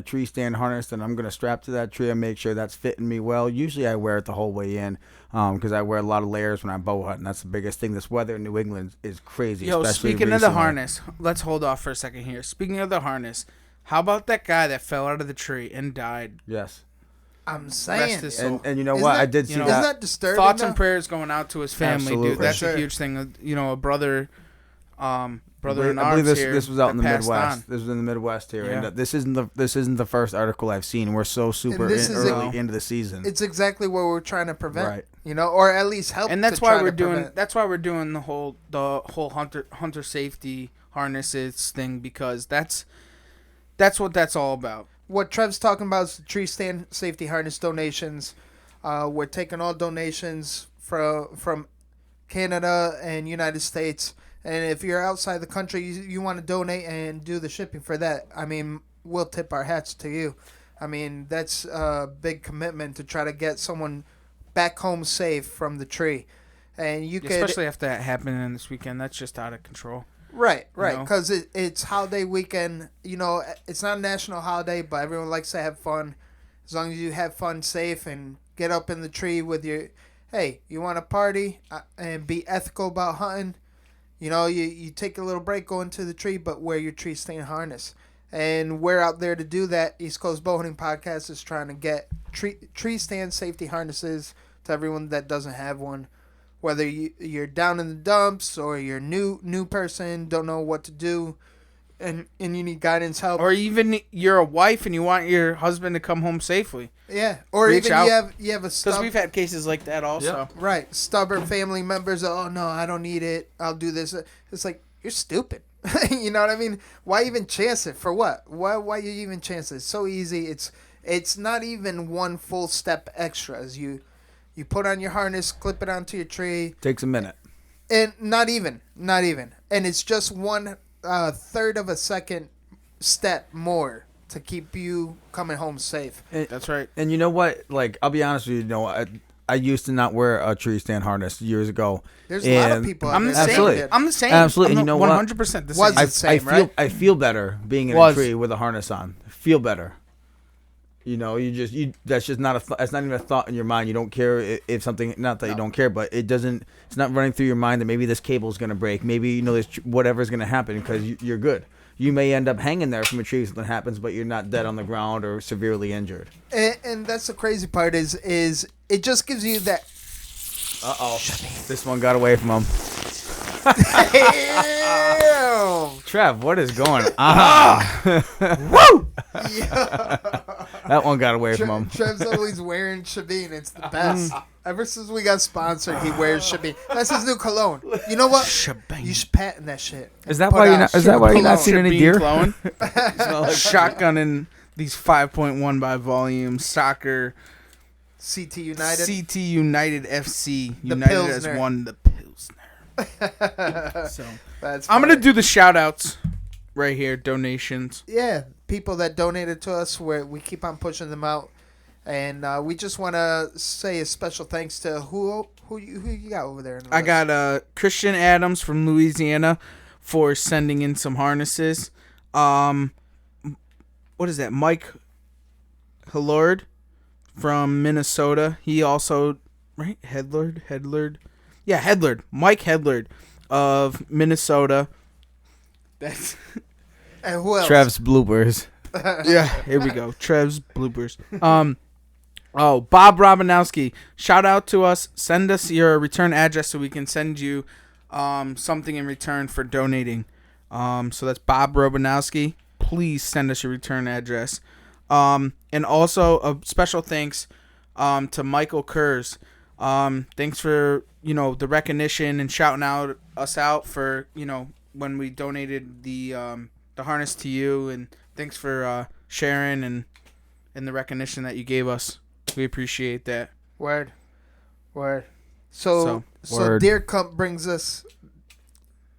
tree stand harness that I'm going to strap to that tree and make sure that's fitting me well. Usually I wear it the whole way in because I wear a lot of layers when I'm bow hunting. That's the biggest thing. This weather in New England is crazy. Yo, speaking of the harness, let's hold off for a second here. Speaking of the harness, how about that guy that fell out of the tree and died? Yes. I'm saying. And you know what? I did see that. Isn't that disturbing? Thoughts and prayers going out to his family, Absolutely. dude. That's a huge thing. A brother... brother in arms here. This was out in the Midwest. On. This was in the Midwest here, yeah. and this isn't the first article I've seen. We're so super early into the season. It's exactly what we're trying to prevent, right? Or at least help. And that's why we're doing. That's why we're doing the whole hunter safety harnesses thing, because that's what that's all about. What Trev's talking about is the tree stand safety harness donations. We're taking all donations from Canada and United States. And if you're outside the country, you want to donate and do the shipping for that, I mean, we'll tip our hats to you. I mean, that's a big commitment to try to get someone back home safe from the tree. And especially after that happening this weekend, that's just out of control. Right, because it's holiday weekend. It's not a national holiday, but everyone likes to have fun. As long as you have fun safe and get up in the tree with your, hey, you want to party and be ethical about hunting, you take a little break, go into the tree, but wear your tree stand harness. And we're out there to do that. East Coast Bowhunting Podcast is trying to get tree stand safety harnesses to everyone that doesn't have one. Whether you're down in the dumps or you're new person, don't know what to do, and you need guidance, help, Or even you're a wife and you want your husband to come home safely. yeah, or reach even out. you have a Because we've had cases like that also. right, stubborn family members. Oh no, I don't need it. I'll do this. It's like, you're stupid. You know what I mean? Why even chance it? For what? Why you even chance it? It's so easy. It's not even one full step extra. As you put on your harness, clip it onto your tree. Takes a minute. And not even. And it's just 1/3 of a second step more to keep you coming home safe. That's right. And you know what? Like, I'll be honest with you. I used to not wear a tree stand harness years ago. There's a lot of people. I'm the Absolutely. same. I'm the same. Absolutely. You know what? 100% the Was same. the same, right? I feel better being in a tree with a harness on. Feel better. You know, that's just not that's not even a thought in your mind. You don't care if something, not that you don't care, but it's not running through your mind that maybe this cable is going to break. Maybe, there's whatever's going to happen because you're good. You may end up hanging there from a tree if something happens, but you're not dead on the ground or severely injured. And that's the crazy part is it just gives you that. Uh-oh. This one got away from him. Trev, what is going on? Woo! That one got away from him. Trev's always wearing Shabin. It's the best. Ever since we got sponsored, he wears Shabin. That's his new cologne. You know what? Shebang. You should patent that shit. Is that why you're not? Is that why you're not seeing any deer? Shotgunning these 5.1 by volume soccer. CT United. CT United FC. The United Pilsner. has won the Pilsner. So That's I'm funny. gonna do the shout outs right here. Donations. Yeah, people that donated to us, we keep on pushing them out, and we just want to say a special thanks to who you got over there. In the I list? got Christian Adams from Louisiana for sending in some harnesses. What is that? Mike Hillard from Minnesota. He also Headlard. Yeah, Headlard. Mike Headlard of Minnesota. That's And who else? Trev's bloopers. yeah. Here we go. Trev's bloopers. Bob Robinowski. Shout out to us. Send us your return address so we can send you something in return for donating. So that's Bob Robinowski. Please send us your return address. And also a special thanks to Michael Kurz. Thanks for the recognition and shouting us out for when we donated the harness to you, and thanks for sharing and the recognition that you gave us. We appreciate that. Word. So Word. Deer Cup brings us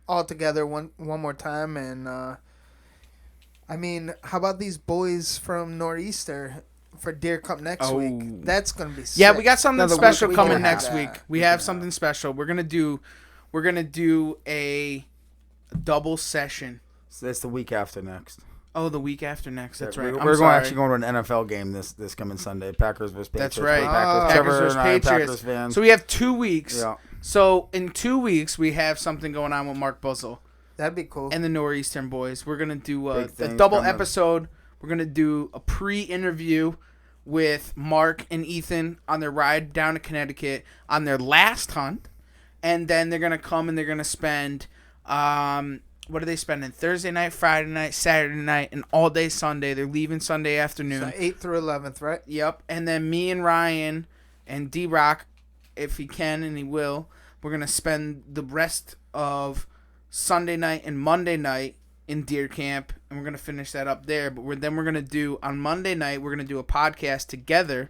all together one more time, and I mean, how about these boys from Nor'easter for Deer Cup next week? That's gonna be sick. Yeah, we got something special we coming can have next that. week. We have something special. We're gonna do a double session. So that's the week after next. Oh, the week after next. That's right. We're actually going to an NFL game this coming Sunday. Packers vs. Patriots. That's right. Oh. Packers Trevor versus and I are Patriots. Packers fans. So we have 2 weeks. Yeah. So in 2 weeks we have something going on with Mark Buzzle That'd be cool. and the Nor'eastern boys. We're gonna do Big a things double coming. episode. We're gonna do a pre-interview with Mark and Ethan on their ride down to Connecticut on their last hunt, and then they're gonna come and they're gonna spend what are they spending? Thursday night, Friday night, Saturday night, and all day Sunday. They're leaving Sunday afternoon. So 8th through 11th, right? Yep. And then me and Ryan and D-Rock, if he can and he will, we're going to spend the rest of Sunday night and Monday night in deer camp, and we're going to finish that up there. But then we're going to do, on Monday night, we're going to do a podcast together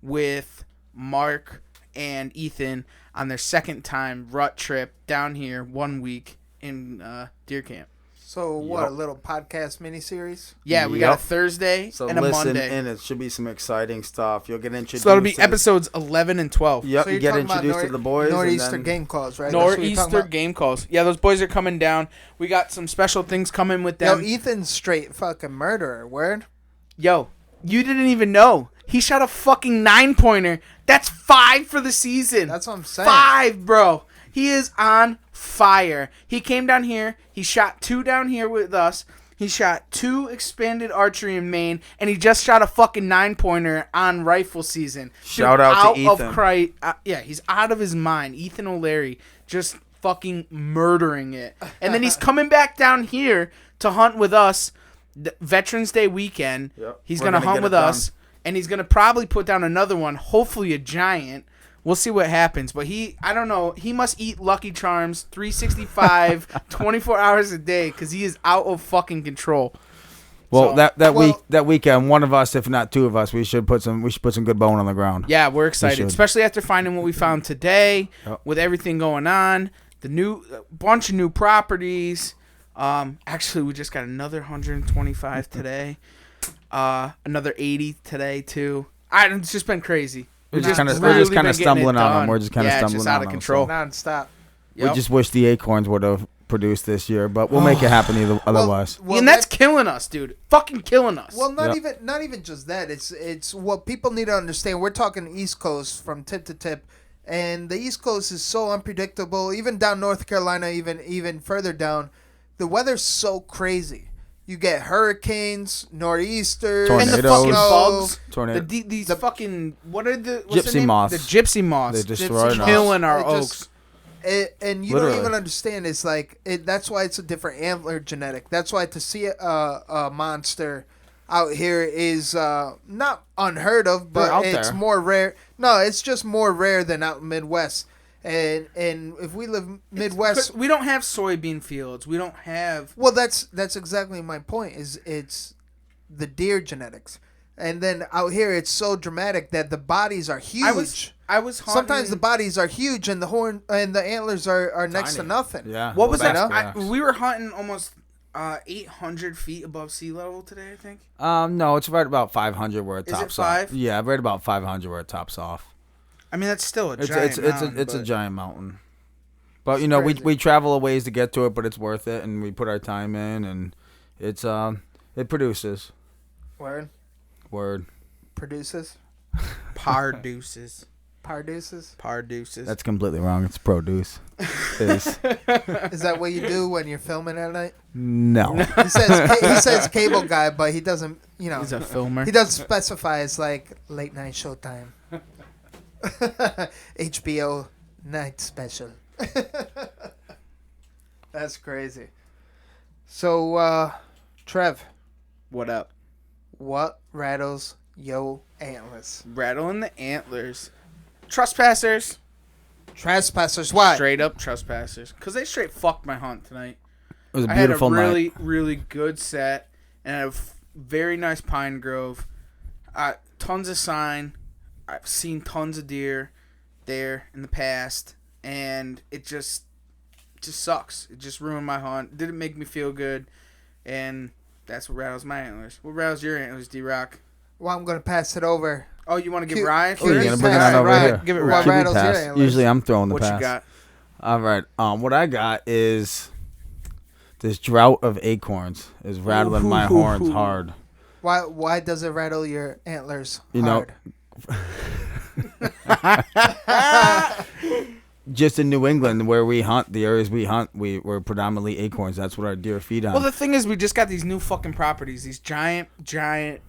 with Mark and Ethan on their second time rut trip down here 1 week in deer camp. So what? A little podcast miniseries? Yeah, we got a Yep. Thursday So and a listen Monday. in. It should be some exciting stuff. You'll get introduced. So that'll be to episodes 11 and 12. Yep, So you you're get talking about introduced to the boys. Nor'easter and then, game calls, right? That's what you're talking Nor'easter about? game calls. Yeah, those boys are coming down. We got some special things coming with Yo, them. Ethan's straight fucking murderer. Word? Yo, you didn't even know. He shot a fucking 9-pointer. That's 5 for the season. That's what I'm saying. 5, bro. He is on fire. He came down here. He shot 2 down here with us. He shot 2 expanded archery in Maine, and he just shot a fucking 9-pointer on rifle season. Shout out to Ethan. Yeah, he's out of his mind. Ethan O'Leary, just fucking murdering it. And then he's coming back down here to hunt with us Veterans Day weekend. Yep. He's We're going to gonna hunt get with it done. us, and he's going to probably put down another one, hopefully a giant. We'll see what happens. But I don't know, he must eat Lucky Charms 365, 24 hours a day because he is out of fucking control. Well, So- that weekend, one of us, if not two of us, we should put some good bone on the ground. Yeah, we're excited, should. especially after finding what we found today Yep. with everything going on. The new bunch of new properties. Actually, we just got another 125 today. Another 80 today too. It's just been crazy. We're We've just kind of really been stumbling getting it on them. done. We're just kind of Yeah, it's stumbling just on out of them. control. Non-stop. We just wish the acorns would have produced this year, but we'll make it happen otherwise. And that's killing us, dude. Fucking killing us. Well, not Yep. even just that. It's what people need to understand. We're talking East Coast from tip to tip, and the East Coast is so unpredictable. Even down North Carolina, even further down, the weather's so crazy. You get hurricanes, nor'easters, and the Tornadoes. fucking bugs. Tornado. These fucking what are what's Gypsy the name? moths. The gypsy moths. They destroy Gypsy them. killing our It oaks. just- and you Literally. don't even understand. It's like that's why it's a different antler genetic. That's why to see a monster out here is not unheard of, They're but out it's there. more rare. No, it's just more rare than out in Midwest. And if we live Midwest, We don't have soybean fields. We don't have. well, that's exactly my point. It's the deer genetics, and then out here it's so dramatic that the bodies are huge. I was hunting, Sometimes the bodies are huge and the horn and the antlers are next to Tiny. nothing. Yeah. What was Well, that? that's correct. We were hunting almost 800 feet above sea level today, I think. No, it's right about 500 where it Is it tops 5? off. Yeah, right about 500 where it tops off. I mean, that's still a It's giant mountain, it's a but- giant mountain. But It's you know, crazy. we travel a ways to get to it, but it's worth it, and we put our time in, and it's it produces. Word Word. produces, Parduces. produces. Parduces. That's completely wrong. It's produce. Is Is that what you do when you're filming at night? no. He says cable guy, but he doesn't. You know, He's a filmer. he doesn't specify. It's like late night showtime, HBO night special. That's crazy. So, Trev, What up? what rattles yo antlers? Rattling the antlers. Trespassers. Trespassers. Why? Straight up trespassers. Because they straight fucked my hunt tonight. It was a I had a beautiful really, night. really good set and a very nice pine grove. Tons of sign. I've seen tons of deer there in the past, and it just sucks. It just ruined my hunt. Didn't make me feel good, and that's what rattles my antlers. What rattles your antlers, D-Rock? Well, I'm gonna pass it over. Oh, you want to give Cute- Ryan? Oh, you're Curious gonna first? bring it pass. on over Right. here. Give it What Ryan. Give me rattles your pass. antlers? Usually I'm throwing the What pass. you got? All right. What I got is this drought of acorns is rattling my horns hard. Why does it rattle your antlers You know, hard? Just in New England, where we hunt, the areas we hunt, we're predominantly acorns. That's what our deer feed on. Well, the thing is, we just got these new fucking properties. These giant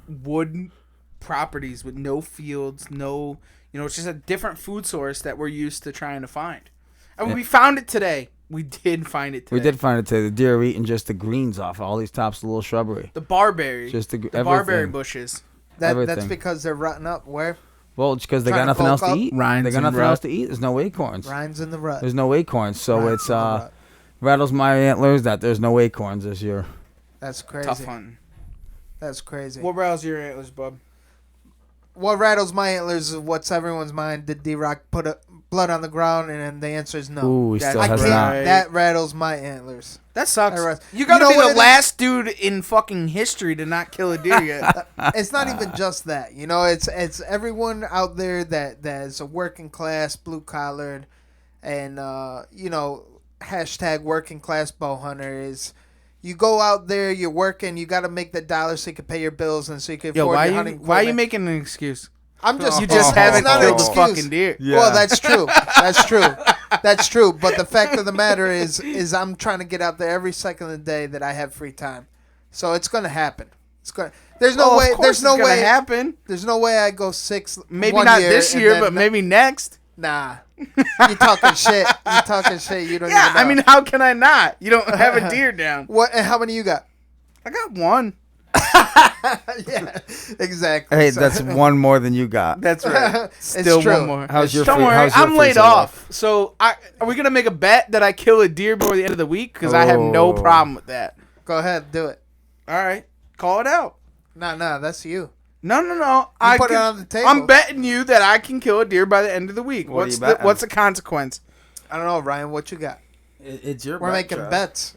wood properties with no fields, no, it's just a different food source that we're used to trying to find. And Yeah. we found it today. We did find it today. We did find it today. The deer are eating just the greens off all these tops of the little shrubbery. The barberry. Just the barberry everything. bushes. That's everything. because they're rotting up. Where? Well, it's because they Trying got to nothing else bulk to up? eat. Rinds They got and nothing rut. else to eat. There's no acorns. Ryan's in the rut. There's no acorns. So Ryan's it's in the rut. rattles my antlers that there's no acorns this year. That's crazy. Tough hunting. That's crazy. What rattles your antlers, bub? What rattles my antlers is what's everyone's mind. Did D-Rock put blood on the ground? And the answer is no. Ooh, he That's still I has can't. not. right. That rattles my antlers. That sucks. That rattles- You gotta You know be what the it is? last dude in fucking history to not kill a deer yet. It's not even just that. It's everyone out there that is a working class, blue collared, and hashtag working class bow hunter is. You go out there, you're working, you got to make the dollar so you can pay your bills and so you can Yo, afford why your you hunting why are you equipment. making an excuse? I'm just You just it's haven't not an killed a excuse. fucking deer. Yeah. Well, that's true. That's true. That's true. But the fact of the matter is I'm trying to get out there every second of the day that I have free time. So it's gonna happen. It's gonna. There's no way. Of course There's no it's gonna way. happen. There's no way I go 6. Maybe one not year this and year, then but maybe next. Nah. You talking shit. You talking shit. You don't Yeah, even know. I mean, how can I not? You don't have a deer down. What? And how many you got? I got one. Yeah, exactly. Hey, So- that's one more than you got. That's right. It's Still true. one more. How's your Don't free- worry, how's your I'm laid free off. So are we gonna make a bet that I kill a deer before the end of the week? Because I have no Oh. problem with that. Go ahead, do it. All right, call it out. No, that's you. No. You put it on the table. I'm betting you that I can kill a deer by the end of the week. What are What's you the betting? What's the consequence? I don't know, Ryan. What you got? It's your We're making bets.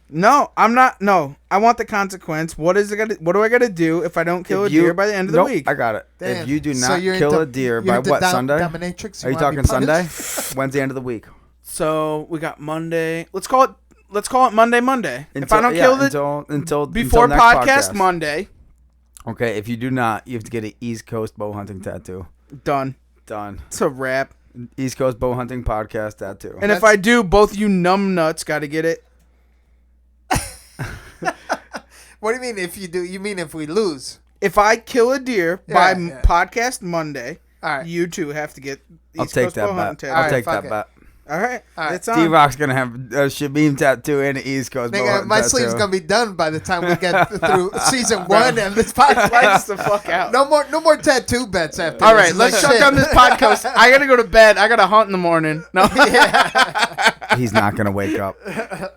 No, I'm not. No, I want the consequence. What is it gonna? What do I gotta do if I don't kill a deer by the end of the week? I got it. Damn. If you do So not you're kill into- a deer you're by into what, Sunday? Dominatrix? Are you wanna be talking Sunday? punished? When's the end of the week? So we got Monday. Let's call it Monday. If I don't kill the until before next podcast Monday, Okay, if you do not, you have to get an East Coast bow hunting tattoo. done. Done. It's a wrap. East Coast bow hunting podcast tattoo. And if I do, both you numb nuts got to get it. What do you mean if you do? You mean if we lose? If I kill a deer by Yeah. podcast Monday, All right. you two have to get I'll East take Coast that bow hunting bet. tattoo. I'll Alright, take fuck that it. bet. All right, All right. it's on. D-Rock's gonna have a Shabim tattoo and an East Coast bow Nigga, hunting my tattoo. sleeve's gonna be done by the time we get through season 1 and this podcast. Lights the fuck out. No more tattoo bets after. All this. right, It's let's like shut shit. down this podcast. I gotta go to bed. I gotta hunt in the morning. No, He's not gonna wake up.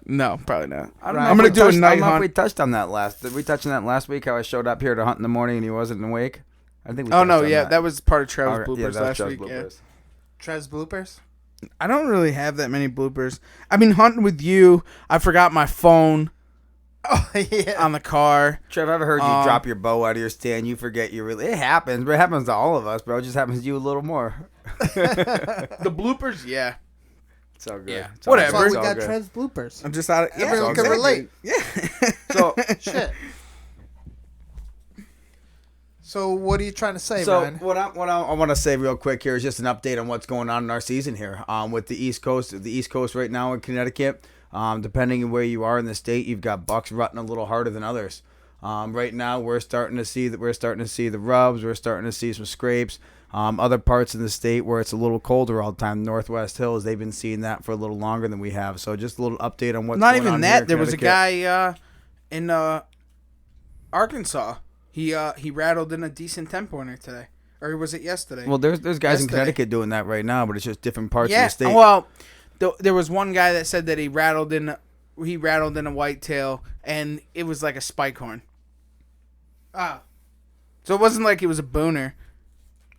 no, probably not. I Right. I'm gonna do a night I don't know if we hunt. touched on that last. Did we touch on that last week? How I showed up here to hunt in the morning and he wasn't awake. I think. We Oh touched no, on yeah, that was part of Trevor's Alright, bloopers that was last Trev's week. bloopers. Trez bloopers. Yeah. I don't really have that many bloopers. I mean, hunting with you, I forgot my phone Oh yeah. on the car. Trev, I've heard you drop your bow out of your stand. You forget you really. It happens, but it happens to all of us, bro. It just happens to you a little more. The bloopers, yeah. It's all good. Yeah, It's all whatever. That's good. why we It's got all Trez bloopers. I'm just out of. Yeah, Everyone can exactly. relate. Yeah. So, Shit. So what are you trying to say, so Ryan? what I want to say real quick here is just an update on what's going on in our season here. With the East Coast right now in Connecticut. Depending on where you are in the state, you've got bucks rutting a little harder than others. Right now, we're starting to see the rubs. We're starting to see some scrapes. Other parts of the state where it's a little colder all the time, Northwest Hills, they've been seeing that for a little longer than we have. So just a little update on what's Not going even on that. here in There was a Connecticut. guy in Arkansas. He rattled in a decent 10-pointer today, or was it yesterday? Well, there's guys in Yesterday. Connecticut doing that right now, but it's just different parts of yeah. the state. Well, there was one guy that said that he rattled in a whitetail, and it was like a spike horn. Ah, So it wasn't like it was a booner.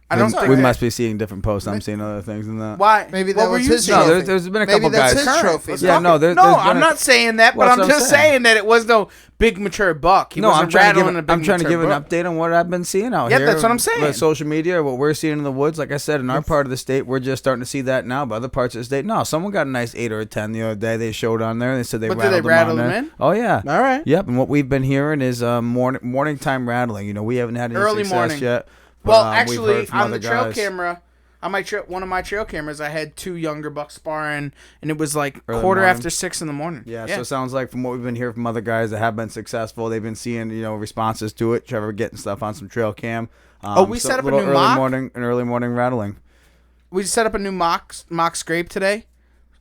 I don't we think must be seeing different posts. I'm seeing other things than that. why. Maybe What that were was you his saying? No, trophy. there's been a Maybe couple that's guys. his trophy. Let's Yeah, talk no, it. there's no, been I'm a- not saying that, but Well, I'm that's what I'm just saying. saying that it was no big mature buck. He No, wasn't I'm trying to rattling a big mature give an buck. update on what I've been seeing out Yeah, here. that's what I'm saying. With social media, what we're seeing in the woods. Like I said, in our part of the state, we're just starting to see that now. But other parts of the state, no. Someone got a nice 8 or a 10 the other day. They showed on there. They said they But did they rattled them rattle on them there. in? Oh yeah. All right. Yep. And what we've been hearing is morning time rattling. You know, we haven't had any Early success morning. yet. But, Well, we've actually, heard from on other the trail guys. camera, on one of my trail cameras, I had 2 younger bucks sparring, and it was like Early quarter morning? after 6 in the morning. Yeah, so it sounds like from what we've been hearing from other guys that have been successful, they've been seeing responses to it. Trevor getting stuff on some trail cam. We set up a little new early mock? early morning rattling. we set up a new mock scrape today.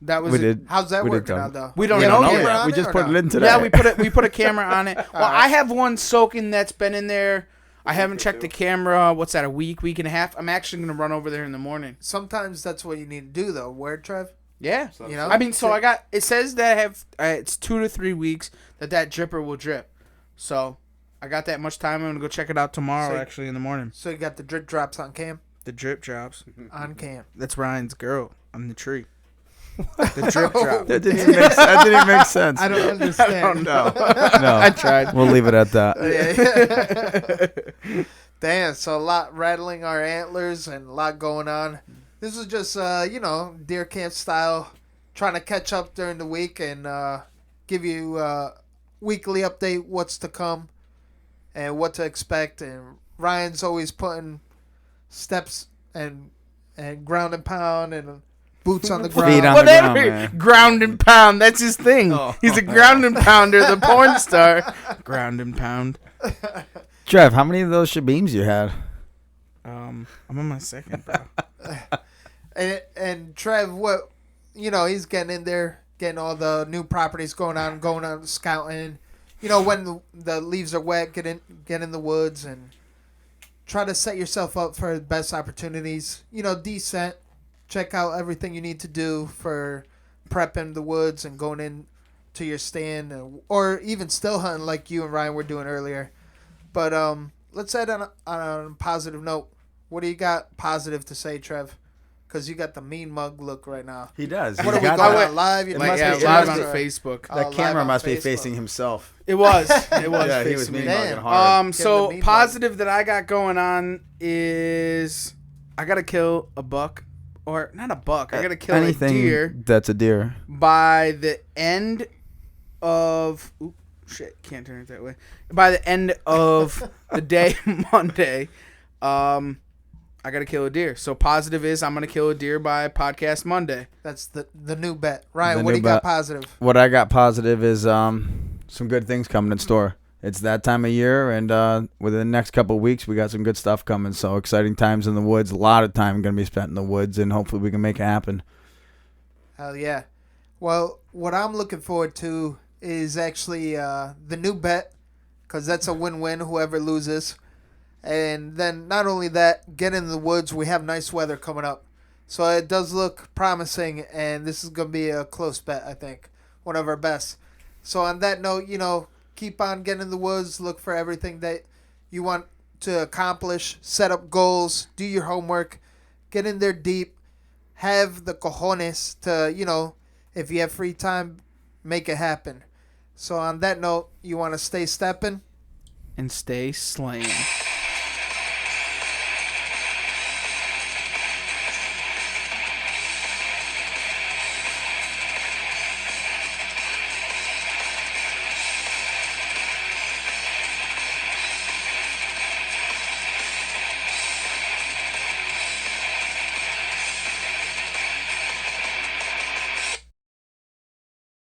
That was We it. did. How's that We did working tell out though? We don't You know have a yet. camera on We it just or put no? it in today. Yeah, we put a camera on it. Well, I have one soaking that's been in there. I haven't checked the camera. What's that? A week and a half. I'm actually gonna run over there in the morning. Sometimes that's what you need to do though. Where, Trev? Yeah. You know? I mean, so I got. It says that I have. It's 2 to 3 weeks that dripper will drip. So I got that much time. I'm gonna go check it out tomorrow. So- Actually, in the morning. So you got the drip drops on cam? The drip drops. On cam. That's Ryan's girl. I'm the tree. The drip drop. That didn't even make sense. I don't understand. I don't know. No, I tried. we'll leave it at that. Yeah. Damn, so a lot rattling our antlers and a lot going on. This is just, deer camp style, trying to catch up during the week and give you weekly update what's to come and what to expect. And Ryan's always putting steps and ground and pound and boots on the ground. Feet on the Whatever. ground, man. Ground and pound. That's his thing. Oh. He's a ground and pounder, the porn star. Ground and pound. Trev, how many of those shabeams you had? I'm on my second, bro. And Trev, what, he's getting in there, getting all the new properties going on scouting. When the leaves are wet, get in the woods and try to set yourself up for the best opportunities. Decent. Check out everything you need to do for prepping the woods and going in to your stand, or even still hunting like you and Ryan were doing earlier. But let's end on a positive note. What do you got positive to say, Trev? Because you got the mean mug look right now. He does. What He's are we got going that. on live? Live on Facebook. That live camera on must be Facebook. facing himself. It was. It was. Yeah, he was facing me. mean Damn. mugging hard. So the mean positive that I got going on is I gotta kill a buck, or not a buck. I gotta kill a deer that's a deer. by the end of. Oop, shit, can't turn it that way. By the end of the day, Monday, I gotta kill a deer. So positive is I'm gonna kill a deer by podcast Monday. That's the new bet. Ryan, The what do new you got bet. positive? What I got positive is some good things coming in store. It's that time of year, and within the next couple of weeks, we got some good stuff coming. So exciting times in the woods. A lot of time going to be spent in the woods, and hopefully we can make it happen. Hell yeah. Well, what I'm looking forward to is actually the new bet, because that's a win-win, whoever loses. And then not only that, get in the woods. We have nice weather coming up. So it does look promising, and this is going to be a close bet, I think. One of our best. So on that note, keep on getting in the woods. Look for everything that you want to accomplish. Set up goals. Do your homework. Get in there deep. Have the cojones to, if you have free time, make it happen. So on that note, you want to stay stepping? And stay slaying.